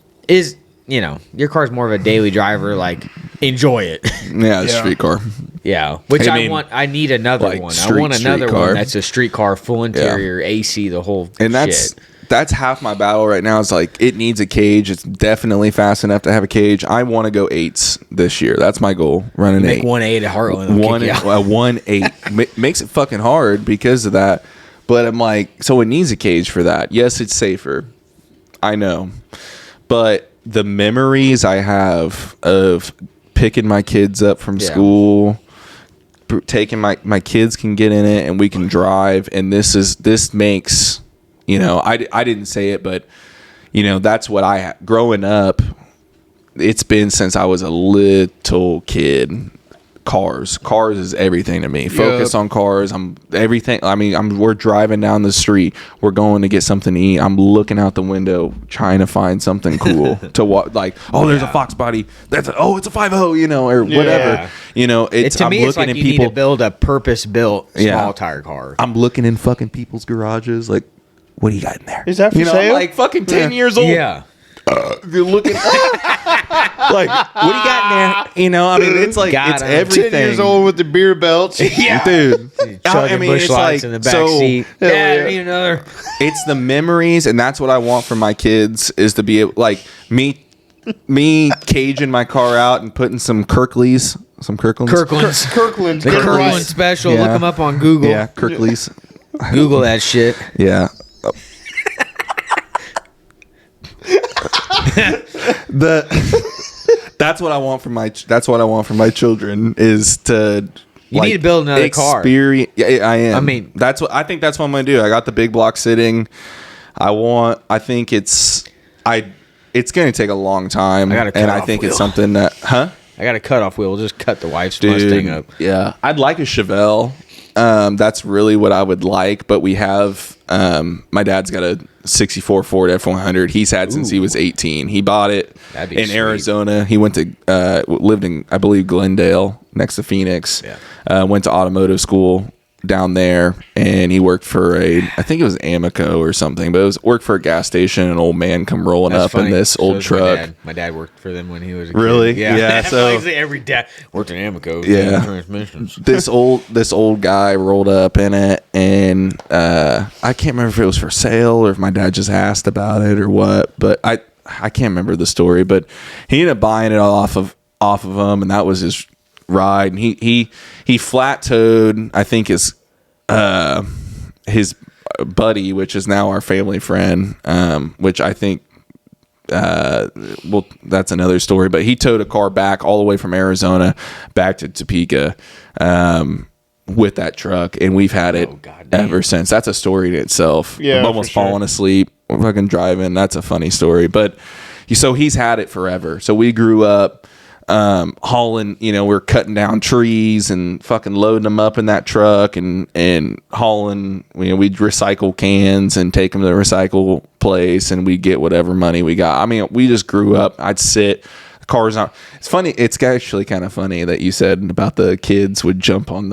more of a daily driver. Like, enjoy it. Yeah, it's street car. Yeah, which I want. I need another one. I want another one that's a street car, full interior, AC, the whole. And that's half my battle right now. Is like, it needs a cage. It's definitely fast enough to have a cage. I want to go 8s this year. That's my goal. Running 8. Make 1.8 at Heartland. 1.8 makes it fucking hard because of that. But I'm like, so it needs a cage for that. Yes, it's safer. I know, but the memories I have of picking my kids up from school, taking my kids can get in it and we can drive, and this makes, I didn't say it, but that's what growing up, it's been since I was a little kid. Cars is everything to me. Focus on cars. We're driving down the street. We're going to get something to eat. I'm looking out the window trying to find something cool to watch. Like, there's a Fox body. It's a 5.0, or whatever. To me, it's like you need to build a purpose-built small tire car. I'm looking in fucking people's garages. Like, what do you got in there? Is that for sale? Like fucking 10 years old. Yeah. You're looking like, what do you got in there? It's like, it's everything. 10 years old with the beer belts. Yeah, dude. Bush lights in the back seat. Yeah, I need another. It's the memories, and that's what I want for my kids, is to be able, like, me caging my car out and putting some Kirkleys. Kirkland's. The Kirkland special. Yeah. Look them up on Google. Yeah, Kirkleys. Google that shit. Yeah. That's what I want for my children, is to you need to build another car. Yeah, I am. I think that's what I'm gonna do. I got the big block sitting. I think it's gonna take a long time, I think it's something that I got a cutoff wheel. Just cut the wife's Mustang up. Yeah, I'd like a Chevelle. That's really what I would like, but we have my dad's got a 64 Ford F100 he's had since he was 18. He bought it in Arizona. He went to lived in, I believe, Glendale next to Phoenix. Went to automotive school down there, and he worked for I think it was Amoco or something, but it was worked for a gas station. An old man come rolling That's up funny. in this So old is truck. My dad worked for them when he was a kid. Really? Yeah. Yeah, so- Like every dad worked in Amoco. Yeah. Transmissions. This old guy rolled up in it, and I can't remember if it was for sale or if my dad just asked about it or what, but I can't remember the story. But he ended up buying it off of him, and that was his ride. And he flat towed, I think, his buddy, which is now our family friend, which I think that's another story, but he towed a car back all the way from Arizona back to Topeka with that truck, and we've had it ever since. That's a story in itself. Yeah, I'm almost for sure. falling asleep fucking driving. That's a funny story, but so he's had it forever. So we grew up hauling, we're cutting down trees and fucking loading them up in that truck and hauling, we'd recycle cans and take them to the recycle place, and we'd get whatever money we got. I mean, we just grew up. I'd sit, the car's out. It's funny. It's actually kind of funny that you said about the kids would jump on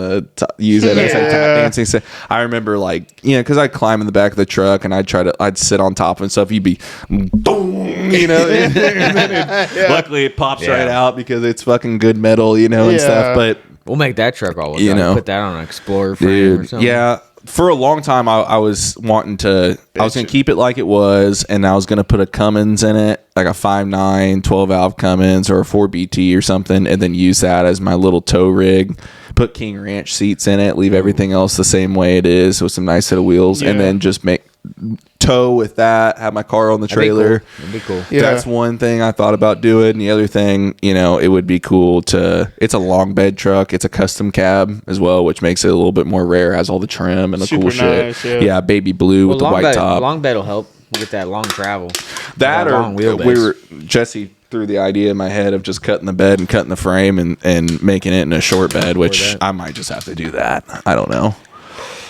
use it as like tap dancing. So I remember because I'd climb in the back of the truck and I'd sit on top and stuff. You'd be, boom, and then luckily it pops right out because it's fucking good metal, and stuff. But We'll make that truck all the time. Put that on an Explorer frame or something. yeah. For a long time, I was wanting to. I was going to keep it like it was, and I was going to put a Cummins in it, like a 5.9 12-valve Cummins or a 4BT or something, and then use that as my little tow rig. Put King Ranch seats in it, leave everything else the same way it is with some nice set of wheels, and then just make tow with that. Have my car on the trailer. That'd be cool. Yeah. That's one thing I thought about doing. And the other thing, it would be cool it's a long bed truck. It's a custom cab as well, which makes it a little bit more rare. Has all the trim and the Super cool shit. nice, yeah. Baby blue with the white top. Long bed will help. We'll get that long travel. That or long wheelbase. Jesse threw the idea in my head of just cutting the bed and cutting the frame and making it in a short bed, which I might just have to do that. I don't know.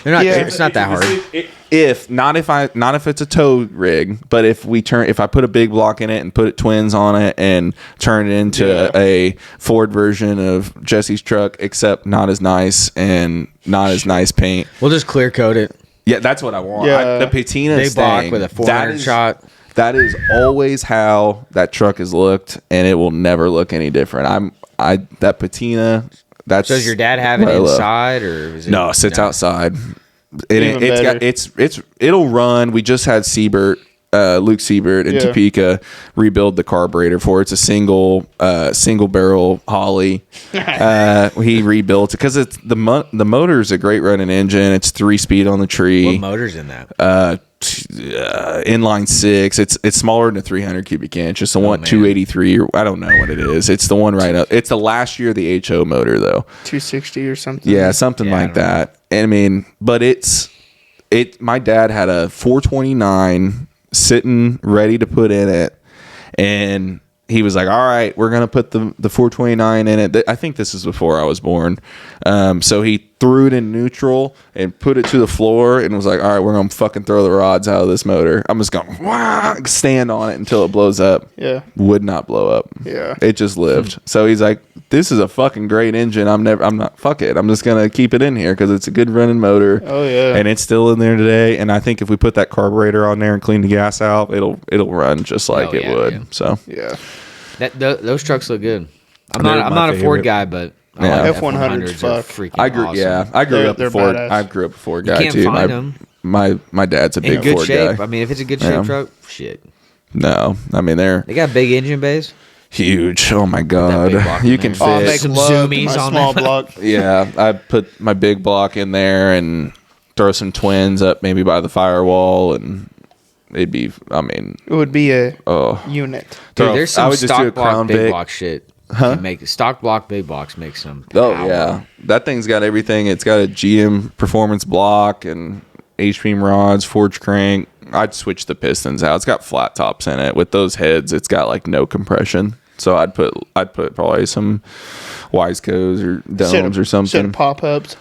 It's not that hard. Not if it's a tow rig, but if I put a big block in it and put twins on it and turn it into a Ford version of Jesse's truck, except not as nice and not as nice paint. We'll just clear coat it. Yeah, that's what I want. Yeah. The patina Big block with a 400 shot. That is always how that truck has looked, and it will never look any different. That patina. That's Does your dad have it what I love. inside or is it? No, it sits outside. Even It'll run. We just had Luke Siebert in Topeka rebuild the carburetor for it. It's a single barrel Holly. He rebuilt it because it's the motor is a great running engine. It's 3-speed on the tree. What motor's in that? Inline 6. It's smaller than a 300 cubic inch. It's the one 283 or I don't know what it is. It's the one right up. It's the last year of the HO motor though. 260 or something. Yeah, something like that. I mean, but my dad had a 429 sitting ready to put in it, and he was like, all right, we're gonna put the 429 in it. I think this is before I was born. So he threw it in neutral and put it to the floor and was like, all right, we're gonna fucking throw the rods out of this motor. I'm just gonna stand on it until it blows up. Yeah. Would not blow up. Yeah. It just lived. So he's like, this is a fucking great engine. Fuck it. I'm just gonna keep it in here because it's a good running motor. Oh yeah. And it's still in there today. And I think if we put that carburetor on there and clean the gas out, it'll run just like it would. Yeah. So Yeah. Those trucks look good. I'm They're not my a Ford favorite. guy, but Yeah. F100s are fuck. freaking I grew awesome. I grew up They're a Ford. badass. I grew up a Ford guy You can't too. find them. My dad's a In big good Ford shape. guy. I mean, if it's a good shape Yeah. truck, shit. No, I mean they're They got big engine bays. huge. Oh my big god, block you in can there. I'll fit. make Some love to zoomies my on small that. block. Yeah, I put my big block in there and throw some twins up maybe by the firewall, and it'd be. I mean, It would be a oh, unit. Dude, throw- there's I some would just do a stock block, Crown big Vic. block shit. Huh? Stock block, big blocks make some. Oh power. yeah, that thing's got everything. It's got a GM performance block and H-beam rods, forged crank. I'd switch the pistons out. It's got flat tops in it. With those heads, it's got like no compression. So I'd put probably some Wiseco's or domes or Set of something. pop-ups.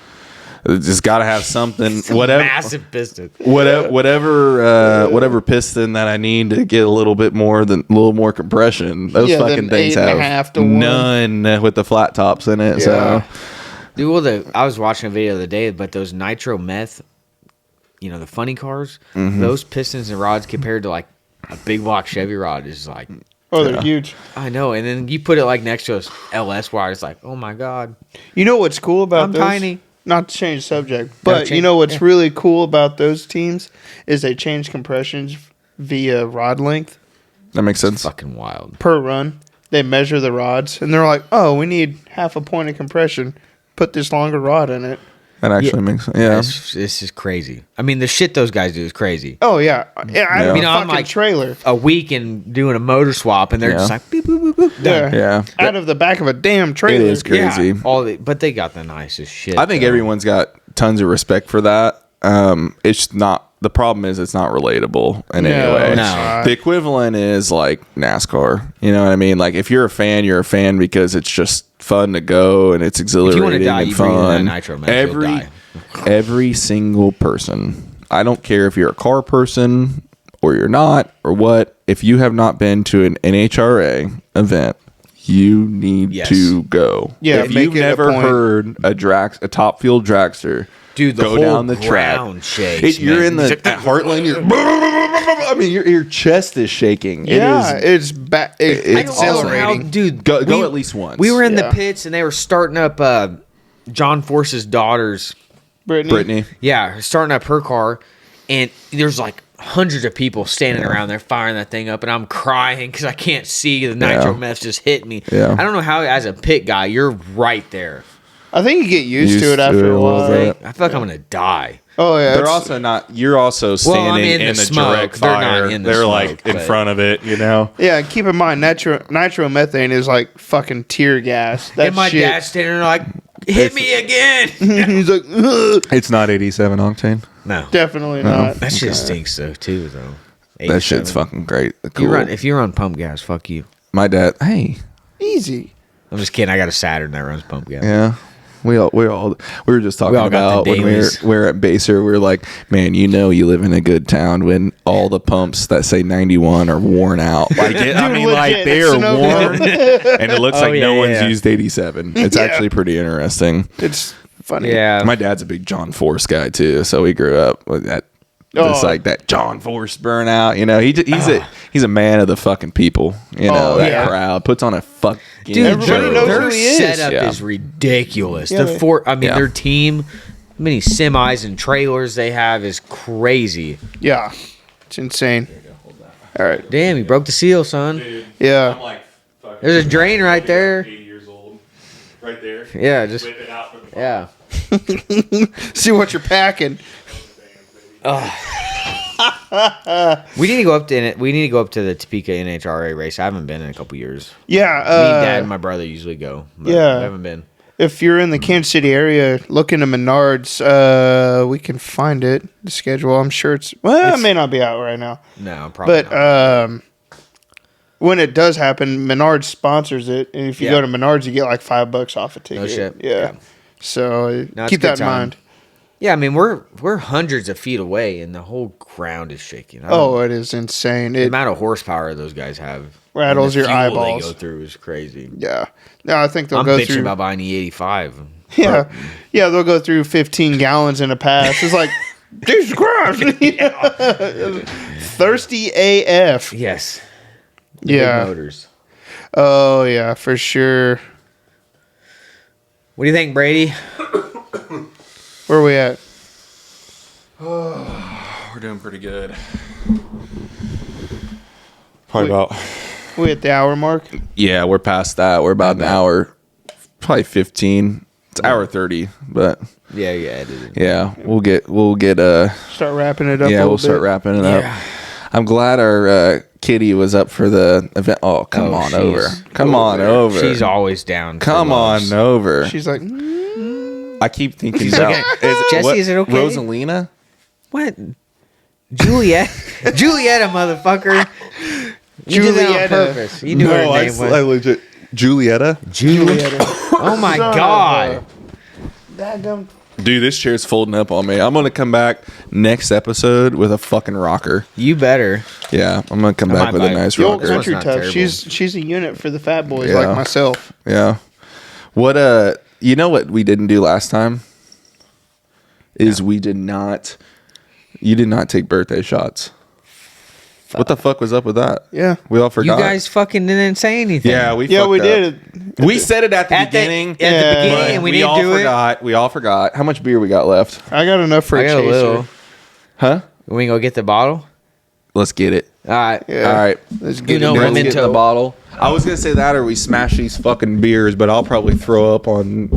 It's just got to have something. Whatever. Massive piston. Whatever piston that I need to get a little more compression. Those Yeah, fucking then things 8.5 have to 1. none with the flat tops in it. Yeah. So Dude, well, I was watching a video the other day, but those nitro meth, the funny cars, those pistons and rods compared to like a big block Chevy rod is like, Oh, they're huge. I know. And then you put it like next to a LS wire, it's like, oh my god. You know what's cool about I'm those? tiny. Not to change the subject, but you know what's really cool about those teams is they change compressions via rod length That makes sense. Fucking wild. per run. They measure the rods, and they're like, "Oh, we need half a point of compression. Put this longer rod in it." That actually makes sense. Yeah. This is crazy. I mean, the shit those guys do is crazy. Oh yeah, yeah. I have a I'm fucking like trailer. a week and doing a motor swap, and they're just like, boop, boop, boop, boop, done. Yeah, Yeah. out of the back of a damn trailer. It is crazy. Yeah, but they got the nicest shit. I think though. everyone's got tons of respect for that. It's not. The problem is it's not relatable in any way. No. The equivalent is like NASCAR. You know what I mean? Like if you're a fan because it's just fun to go and it's exhilarating die, and you breathe in that fun. nitro, man, you'll die. Every single person. I don't care if you're a car person or you're not or what. If you have not been to an NHRA event, you need to go. Yeah, if make you've it a never point. heard a top field dragster. Dude, the go whole down the track. ground shakes, You're man. in the at Heartland. I mean, your chest is shaking. Yeah, It is. it's exhilarating. Dude. Go at least once. We were in Yeah. the pits, and they were starting up John Force's daughter's. Brittany. Yeah, starting up her car, and there's like hundreds of people standing around there firing that thing up, and I'm crying because I can't see the nitro meth just hit me. Yeah. I don't know how, as a pit guy, you're right there. I think you get used to it after a little while. bit. I feel like I'm gonna die. Oh yeah, They're it's- also not. You're also standing in in the the smoke. direct They're not fire. in the They're smoke, like in but- front of it. You know. yeah. Keep in mind, nitromethane is like fucking tear gas. That And my shit. dad's standing there like, hit me again. He's like, "Ugh." It's not 87 octane. No, Definitely not. that shit stinks though too though. That shit's 87. fucking great. If you run pump gas, fuck you. My dad. Hey. Easy. I'm just kidding. I got a Saturn that runs pump gas. Yeah. We were just talking all got about the when we dailies. were at Baser. We were like, man, you live in a good town when all the pumps that say 91 are worn out. Like, legit, they it's are no worn, good. and it looks Oh, like yeah, no one's yeah. used 87. It's Yeah. actually pretty interesting. It's funny. Yeah. My dad's a big John Force guy too, so we grew up with that. It's Oh. like that John Force burnout. He's a man of the fucking people. Oh, that yeah. crowd puts on a fucking Dude, Everybody show. knows their who he is. setup Yeah. is ridiculous. Yeah, Their team, how many semis and trailers they have is crazy. Yeah. It's insane. All right. Damn, you broke the seal, son. Yeah. like fucking There's a drain right there. 80 years old. Right there. Yeah, just Whip it out from the yeah. See what you're packing. We need to go up to it. We need to go up to the Topeka NHRA race. I haven't been in a couple years. Yeah. Me, Dad, and my brother usually go. But yeah. I haven't been. If you're in the Kansas City area, look into Menards. We can find it. The schedule. I'm sure it may not be out right now. No, probably. But not. when it does happen, Menards sponsors it, and if you Yeah. go to Menards, you get like $5 off a ticket. shit. Yeah. Yeah. So No, it's keep a good that in time. mind. Yeah, I mean we're hundreds of feet away, and the whole ground is shaking. Oh, it is insane. the It amount of horsepower those guys have rattles and the your fuel eyeballs. They go through is crazy. yeah. No, I think they'll I'm go bitching through. about buying the 85. Yeah, yeah, they'll go through 15 gallons in a pass. It's like Jesus Christ, thirsty AF. Yes. The big Yeah. motors. Oh yeah, for sure. What do you think, Brady? Where are we at? We're doing pretty good. Probably about. We at the hour mark? Yeah, we're past that. We're about an hour, probably 15. It's hour 30, but Yeah, it is. yeah, we'll get Start wrapping it up. yeah, a we'll little start bit. wrapping it up. I'm glad our kitty was up for the event. Oh, come on over. Come on over. She's always down. for Come loves. on over. She's like, I keep thinking about Jesse, is it okay? Rosalina? What? Juliet? Julietta, motherfucker. You did that on Julietta. purpose. You knew her name was. legit. Julietta? Julietta. Oh my God. Dude, this chair's folding up on me. I'm gonna come back next episode with a fucking rocker. You better. Yeah, I'm gonna come I back might with a buy- nice the old This rocker. one's country not tough. terrible. She's a unit for the fat boys Yeah. like myself. Yeah. What You know what we didn't do last time? Is you did not take birthday shots. What the fuck was up with that? Yeah. We all forgot. You guys fucking didn't say anything. Yeah, we Yeah, we fucked up. did. We said it at the beginning. At the beginning, and we didn't all do forgot. We all forgot. How much beer we got left? I got enough for it. I a got a chaser. little. Huh? We can go get the bottle. Let's get it. All right. Yeah. All right. Let's You get know, it. Let's women get to- the bottle. I was gonna say that, or we smash these fucking beers, but I'll probably throw up on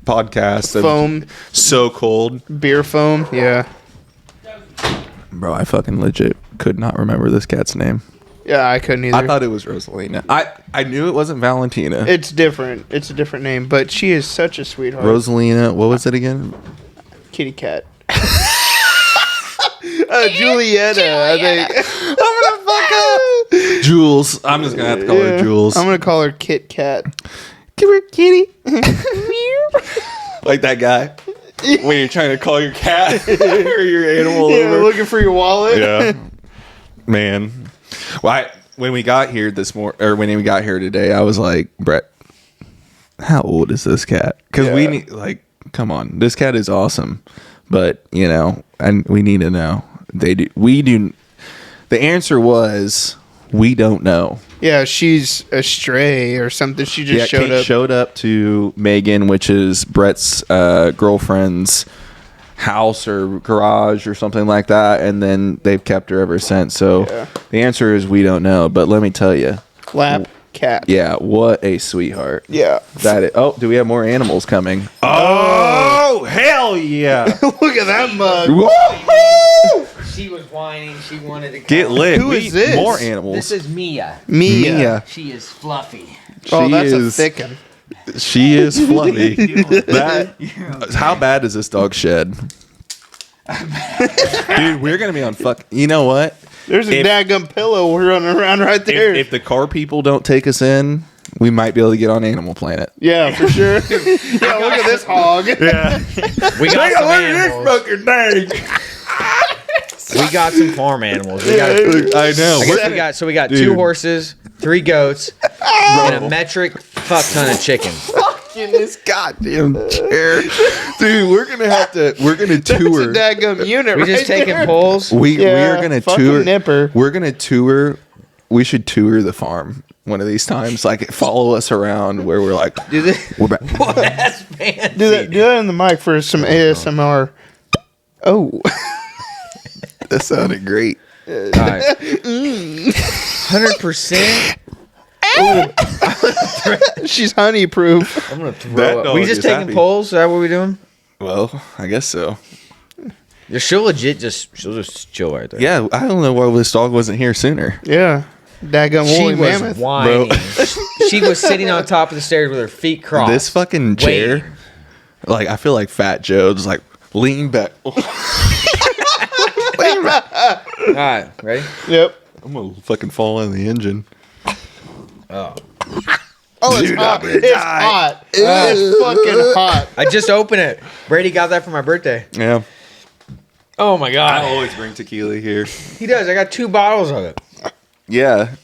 podcasts. of Foam. So cold, Beer foam. Yeah. bro. I fucking legit could not remember this cat's name. Yeah, I couldn't either. I thought it was Rosalina. I knew it wasn't Valentina. it's different. It's a different name, but she is such a sweetheart. Rosalina. What was it again? Kitty cat. Julietta, I think. I'm gonna fuck up. Jules. I'm just gonna have to call her Jules. I'm gonna call her Kit Kat. Come here, kitty. Like that guy. When you're trying to call your cat or your animal Yeah, over. looking for your wallet. Yeah. Man. Well, when we got here when we got here today, I was like, Brett, how old is this cat? Because we need, like, come on, this cat is awesome, but and we need to know. We do. The answer was we don't know. Yeah, she's a stray or something. She just showed Kate up. showed up to Megan, which is Brett's girlfriend's house or garage or something like that, and then they've kept her ever since. So the answer is we don't know. But let me tell you, Lap cat. yeah, what a sweetheart. Yeah. Do we have more animals coming? Oh, hell yeah! Look at that mug. Woo-hoo! She was whining. She wanted to Get lit. Who is this? More animals. This is Mia. Mia. She is fluffy. Oh, She that's is- a thick one. She is fluffy. How bad does this dog shed? Dude, we're gonna be on fuck. You know what? There's a daggum pillow running around right there. If the car people don't take us in, we might be able to get on Animal Planet. yeah, for sure. Yeah, look at this hog. We got some animals. fucking thing. We got some farm animals. We got. I know. I guess we got 2 Dude. horses, 3 goats, and a metric fuck ton of chicken. in this goddamn chair, dude. We're gonna tour. That's a daggum unit We right just taking there. polls. We are gonna fucking tour. Nipper. We're gonna tour. We should tour the farm one of these times. Like follow us around where we're like, Do this. we're back. That's fancy. Do that in the mic for some ASMR. Oh. That sounded great. All right. 100%. She's honey proof. I'm gonna throw That up. dog We just is taking happy. polls. Is that what we doing? Well, I guess so. She'll just chill right there. Yeah, I don't know why this dog wasn't here sooner. Yeah. Daggum She woolly was mammoth. whining. She was sitting on top of the stairs with her feet crossed. This fucking chair, Waiting. like I feel like Fat Joe, just like lean back. All right, ready? Yep. I'm gonna fucking fall in the engine. Oh. Oh, it's Dude, hot. I'm gonna It's die. hot. It's fucking hot. I just opened it. Brady got that for my birthday. Yeah, Oh my I god. always bring tequila here. He does. I got 2 bottles of it. Yeah.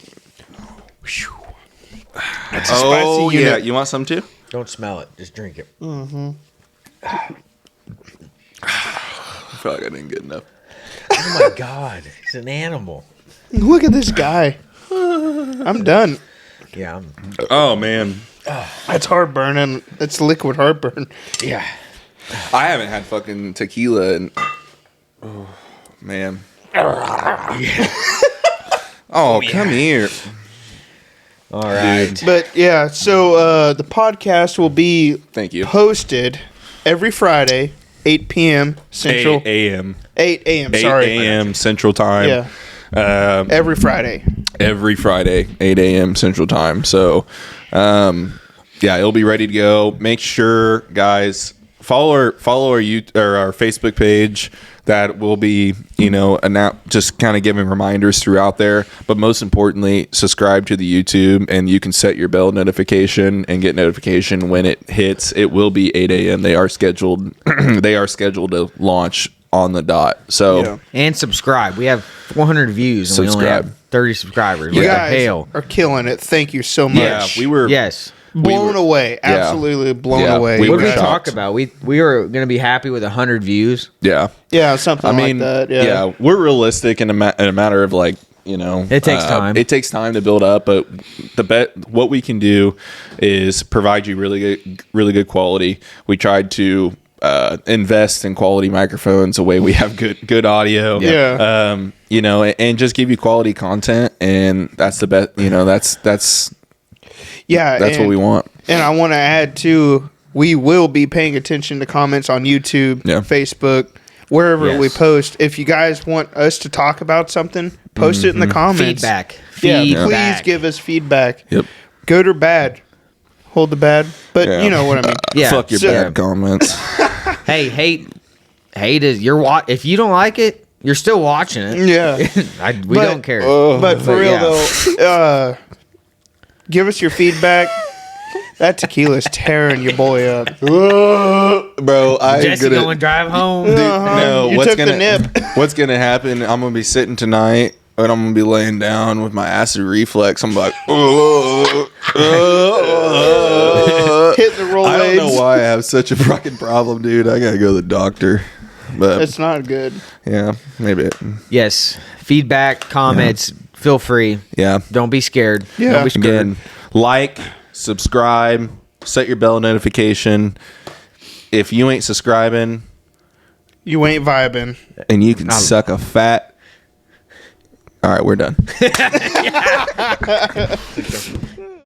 That's a Oh spicy yeah, unit. you want some too? Don't smell it. Just drink it. I feel like I didn't get enough. Oh my god. He's an animal. Look at this guy. I'm done. Yeah. Oh man, That's heartburn. That's liquid heartburn. Yeah. I haven't had fucking tequila and oh man. Oh, come here. All right. But yeah, so the podcast will be Thank you. posted every Friday, 8 p.m. Central. 8 a.m. 8 a.m. 8 Sorry. a.m. Central Time. Yeah. Every Friday. Every Friday, 8 a.m. Central Time. So, yeah, it'll be ready to go. Make sure, guys, follow our our Facebook page. That will be, just kind of giving reminders throughout there. But most importantly, subscribe to the YouTube, and you can set your bell notification and get notification when it hits. It will be 8 a.m. They are scheduled. They are scheduled to launch on the dot. So. Yeah. And subscribe. We have 400 views and we only Subscribe. have 30 subscribers. You Like a guys hail. are killing it. Thank you so much. Yeah, we were. Yes. blown away. Absolutely blown Yeah, away. we What were did we shocked. talk about? We were gonna be happy with 100 views. Yeah. Yeah, something I mean, like that. Yeah. we're realistic in a matter of like, It takes time. It takes time to build up, but what we can do is provide you really good quality. We tried to invest in quality microphones, the way we have good audio. Yeah. And just give you quality content, and that's the best. That's Yeah. what we want. And I want to add too, we will be paying attention to comments on YouTube, Yeah. Facebook, wherever Yes. we post. If you guys want us to talk about something, post it in the comments. Feedback. Yeah, Feedback. please give us feedback. Yep. Good or bad. Hold the bad. But Yeah. you know what I mean. Yeah. Fuck your So- bad comments. Hey, hate is if you don't like it, you're still watching it. Yeah. We But- don't care. But for But real yeah. though, give us your feedback. That tequila's tearing your boy up. Bro, Jesse going drive home. Dude, no, You took the nip. What's gonna happen? I'm gonna be sitting tonight, and I'm gonna be laying down with my acid reflex. I'm like, Hit the roll I don't know blades. why I have such a fucking problem, dude. I gotta go to the doctor. But It's not good. yeah, maybe. Yes. Feedback, comments, feel free. Yeah. Don't be scared. Yeah. Don't be scared. Again, like, subscribe, set your bell notification. If you ain't subscribing, You ain't vibing. and you can suck a fat. All right, we're done.